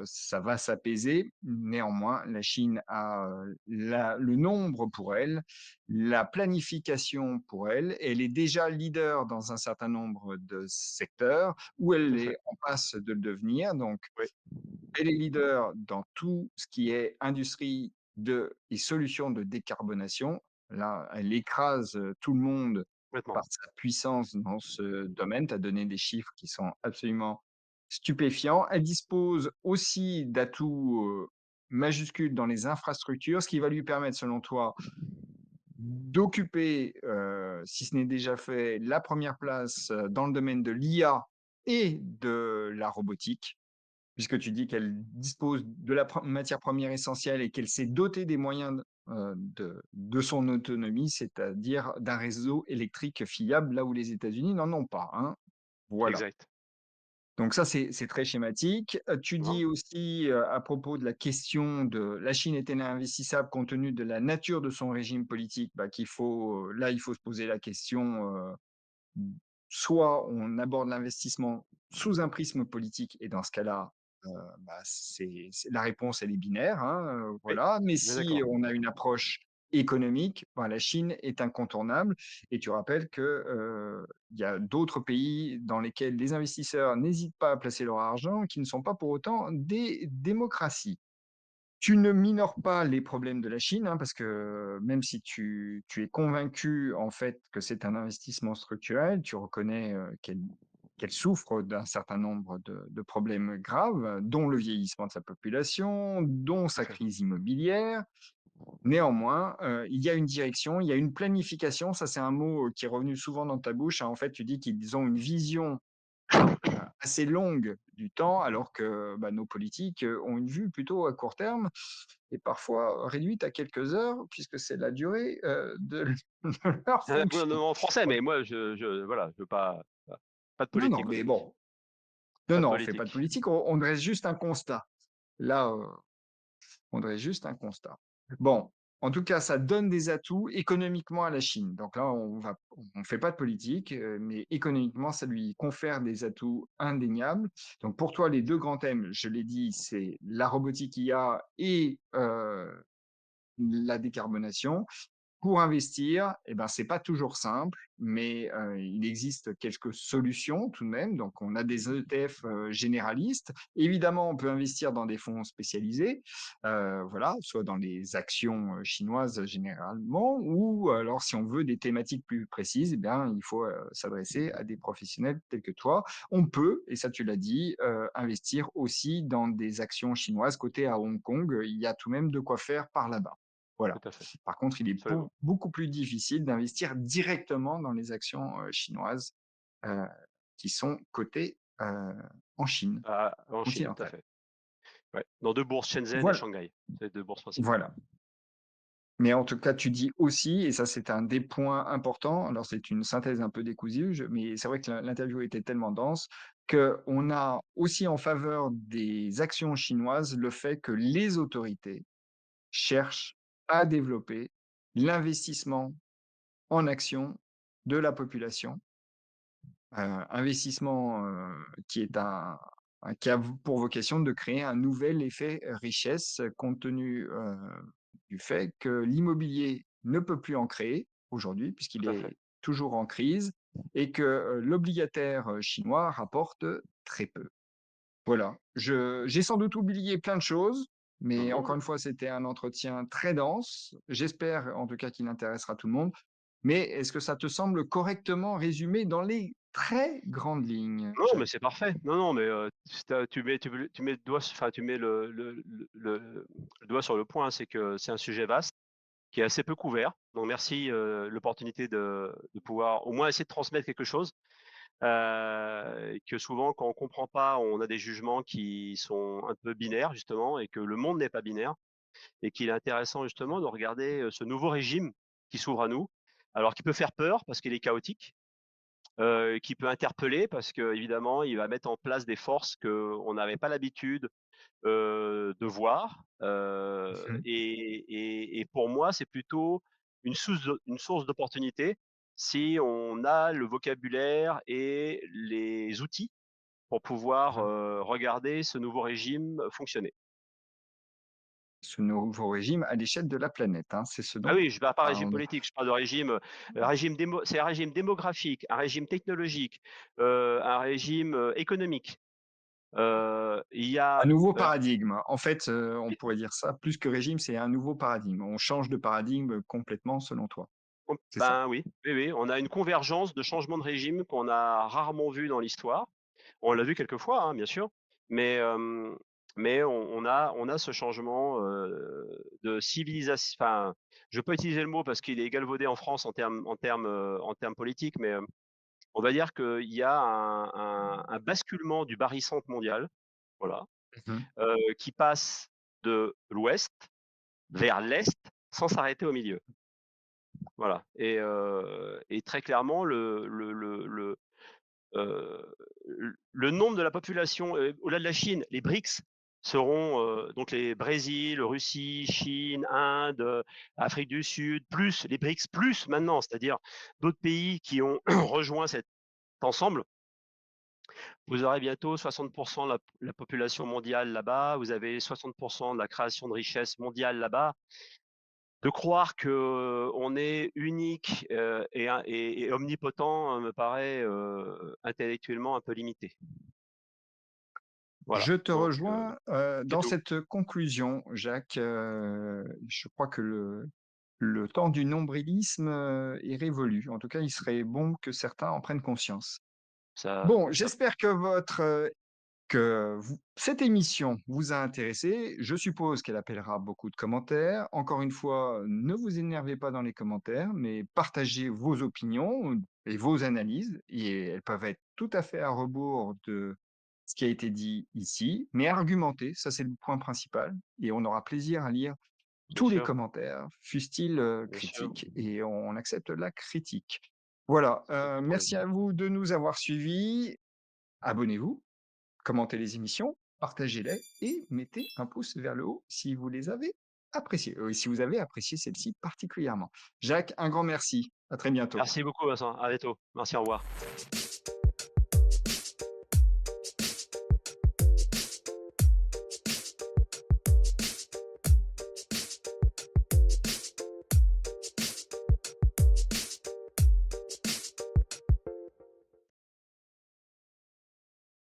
[SPEAKER 1] ça va s'apaiser. Néanmoins, la Chine a, la le nombre pour elle, la planification pour elle. Elle est déjà leader dans un certain nombre de secteurs où
[SPEAKER 2] Tout
[SPEAKER 1] elle
[SPEAKER 2] à
[SPEAKER 1] est
[SPEAKER 2] fait.
[SPEAKER 1] en passe de le devenir. Donc,
[SPEAKER 2] Oui,
[SPEAKER 1] elle est leader dans tout ce qui est industrie et solutions de décarbonation. Là, elle écrase tout le monde
[SPEAKER 2] complètement.
[SPEAKER 1] par sa puissance dans ce domaine. Tu as donné des chiffres qui sont absolument stupéfiants. Elle dispose aussi d'atouts majuscules dans les infrastructures, ce qui va lui permettre, selon toi, d'occuper, si ce n'est déjà fait, la première place, dans le domaine de l'IA et de la robotique, puisque tu dis qu'elle dispose de la matière première essentielle et qu'elle s'est dotée des moyens de son autonomie, c'est-à-dire d'un réseau électrique fiable, là où les États-Unis n'en ont pas, hein. Voilà.
[SPEAKER 2] Exact.
[SPEAKER 1] Donc ça, c'est très schématique. Tu
[SPEAKER 2] Non,
[SPEAKER 1] dis aussi, à propos de la question de la Chine est-elle investissable compte tenu de la nature de son régime politique? Bah, qu'il faut, là, il faut se poser la question, Mmh, soit on aborde l'investissement sous un prisme politique et dans ce cas-là, bah, c'est la réponse elle est binaire, hein,
[SPEAKER 2] oui,
[SPEAKER 1] voilà. Mais
[SPEAKER 2] on est
[SPEAKER 1] si
[SPEAKER 2] d'accord.
[SPEAKER 1] on a une approche économique, ben, la Chine est incontournable et tu rappelles que, il y a d'autres pays dans lesquels les investisseurs n'hésitent pas à placer leur argent, qui ne sont pas pour autant des démocraties. Tu ne minores pas les problèmes de la Chine, hein, parce que même si tu es convaincu, en fait, que c'est un investissement structurel, tu reconnais, qu'elle qu'elle souffre d'un certain nombre de problèmes graves, dont le vieillissement de sa population, dont
[SPEAKER 2] tout à
[SPEAKER 1] sa
[SPEAKER 2] fait.
[SPEAKER 1] crise immobilière. Néanmoins, il y a une direction, il y a une planification. Ça, c'est un mot, qui est revenu souvent dans ta bouche, hein. En fait, tu dis qu'ils ont une vision, assez longue du temps, alors que, bah, nos politiques, ont une vue plutôt à court terme et parfois réduite à quelques heures, puisque c'est la durée, de de leur
[SPEAKER 2] Un
[SPEAKER 1] fonction.
[SPEAKER 2] gouvernement français,
[SPEAKER 1] Voilà.
[SPEAKER 2] mais moi je voilà, je veux pas de
[SPEAKER 1] Non, non,
[SPEAKER 2] politique
[SPEAKER 1] mais
[SPEAKER 2] aujourd'hui,
[SPEAKER 1] bon, non,
[SPEAKER 2] pas de
[SPEAKER 1] non, on fait pas de
[SPEAKER 2] politique.
[SPEAKER 1] politique, on dresse juste un constat. Là, on dresse juste un constat. Bon, en tout cas, ça donne des atouts économiquement à la Chine. Donc là, on fait pas de politique, mais économiquement, ça lui confère des atouts indéniables. Donc pour toi, les 2 grands thèmes, je l'ai dit, c'est la robotique IA et la décarbonation. Pour investir, eh ben, c'est pas toujours simple, mais il existe quelques solutions tout de même. Donc, on a des ETF généralistes. Évidemment, on peut investir dans des fonds spécialisés, voilà, soit dans les actions chinoises généralement, ou alors si on veut des thématiques plus précises, eh bien, il faut s'adresser à des professionnels tels que toi. On peut, et ça tu l'as dit, investir aussi dans des actions chinoises cotées à Hong Kong. Il y a tout de même de quoi faire par là-bas. Voilà.
[SPEAKER 2] Tout à fait,
[SPEAKER 1] Par contre, il est
[SPEAKER 2] absolument.
[SPEAKER 1] beaucoup plus difficile d'investir directement dans les actions, chinoises, heu, qui sont cotées, en Chine
[SPEAKER 2] En Chine, tout à
[SPEAKER 1] continentale.
[SPEAKER 2] fait. Ouais, dans 2 bourses, Shenzhen et
[SPEAKER 1] Voilà,
[SPEAKER 2] Shanghai. C'est les 2 bourses principales.
[SPEAKER 1] voilà. Mais en tout cas, tu dis aussi, et ça c'est un des points importants, alors c'est une synthèse un peu décousue, mais c'est vrai que l'interview était tellement dense, qu'on a aussi en faveur des actions chinoises le fait que les autorités cherchent à développer l'investissement en action de la population. Investissement, qui est qui a pour vocation de créer un nouvel effet richesse, compte tenu, du fait que l'immobilier ne peut plus en créer aujourd'hui, puisqu'il
[SPEAKER 2] Tout à fait.
[SPEAKER 1] est toujours en crise et que, l'obligataire, chinois rapporte très peu. Voilà, je j'ai sans doute oublié plein de choses, mais encore
[SPEAKER 2] Non,
[SPEAKER 1] une fois, c'était un entretien très dense. J'espère en tout cas qu'il intéressera tout le monde. Mais est-ce que ça te semble correctement résumé dans les très grandes lignes,
[SPEAKER 2] non, mais
[SPEAKER 1] Jacques?
[SPEAKER 2] c'est parfait. Non, non, mais tu mets le doigt enfin, tu mets le doigt sur le point, hein. C'est que c'est un sujet vaste qui est assez peu couvert. Donc merci, l'opportunité de pouvoir au moins essayer de transmettre quelque chose. Que souvent quand on comprend pas, on a des jugements qui sont un peu binaires justement et que le monde n'est pas binaire et qu'il est intéressant justement de regarder, ce nouveau régime qui s'ouvre à nous. Alors qui peut faire peur parce qu'il est chaotique, qui peut interpeller parce qu'évidemment il va mettre en place des forces qu'on n'avait pas l'habitude, de voir,
[SPEAKER 1] Mmh.
[SPEAKER 2] et pour moi, c'est plutôt une source d'opportunité si on a le vocabulaire et les outils pour pouvoir,
[SPEAKER 1] Mmh.
[SPEAKER 2] regarder ce nouveau régime fonctionner.
[SPEAKER 1] Ce nouveau régime à l'échelle de la planète, hein, c'est ce
[SPEAKER 2] Ah
[SPEAKER 1] dont
[SPEAKER 2] oui, je parle pas régime
[SPEAKER 1] parle.
[SPEAKER 2] politique, je parle de régime, c'est un régime démographique, un régime technologique, un régime, économique. Il y
[SPEAKER 1] Un
[SPEAKER 2] a,
[SPEAKER 1] nouveau
[SPEAKER 2] heu
[SPEAKER 1] paradigme. En fait, on pourrait dire ça, plus que régime, c'est un nouveau paradigme. On change de paradigme complètement selon toi, c'est ça?
[SPEAKER 2] Ben oui, oui, oui, on a une convergence de changements de régime qu'on a rarement vu dans l'histoire. On l'a vu quelques fois, hein, bien sûr, mais mais on a ce changement, de civilisation. Enfin, je peux utiliser le mot parce qu'il est galvaudé en France en termes politiques, mais on va dire qu'il y a un basculement du barycentre mondial, voilà,
[SPEAKER 1] Mmh.
[SPEAKER 2] qui passe de l'ouest vers l'est sans s'arrêter au milieu. Voilà et très clairement heu, le nombre de la population, au-delà de la Chine, les BRICS seront, donc les Brésil, Russie, Chine, Inde, Afrique du Sud, plus les BRICS plus maintenant, c'est-à-dire d'autres pays qui ont rejoint cet ensemble. Vous aurez bientôt 60 de la population mondiale là-bas, vous avez 60 de la création de richesse mondiale là-bas. De croire qu'on est unique, et omnipotent, me paraît, intellectuellement un peu limité. Voilà,
[SPEAKER 1] Je te
[SPEAKER 2] donc
[SPEAKER 1] rejoins,
[SPEAKER 2] c'est
[SPEAKER 1] dans
[SPEAKER 2] tout.
[SPEAKER 1] cette conclusion, Jacques. Je crois que le temps du nombrilisme, est révolu. En tout cas, il serait bon que certains en prennent conscience. Bon,
[SPEAKER 2] Ça
[SPEAKER 1] j'espère que cette émission vous a intéressé. Je suppose qu'elle appellera beaucoup de commentaires. Encore une fois, ne vous énervez pas dans les commentaires, mais partagez vos opinions et vos analyses. Et elles peuvent être tout à fait à rebours de ce qui a été dit ici, mais argumentées, ça c'est le point principal. Et on aura plaisir à lire
[SPEAKER 2] bien
[SPEAKER 1] tous les
[SPEAKER 2] sûr,
[SPEAKER 1] commentaires, fussent-ils
[SPEAKER 2] bien sûr,
[SPEAKER 1] critiques, et on accepte la critique. Voilà,
[SPEAKER 2] pas de
[SPEAKER 1] merci
[SPEAKER 2] problème.
[SPEAKER 1] à vous de nous avoir suivis. Abonnez-vous, commentez les émissions, partagez-les et mettez un pouce vers le haut si vous les avez appréciées, si vous avez apprécié celle-ci particulièrement. Jacques, un grand merci. À très bientôt.
[SPEAKER 2] Merci beaucoup Vincent, à bientôt. Merci, au revoir.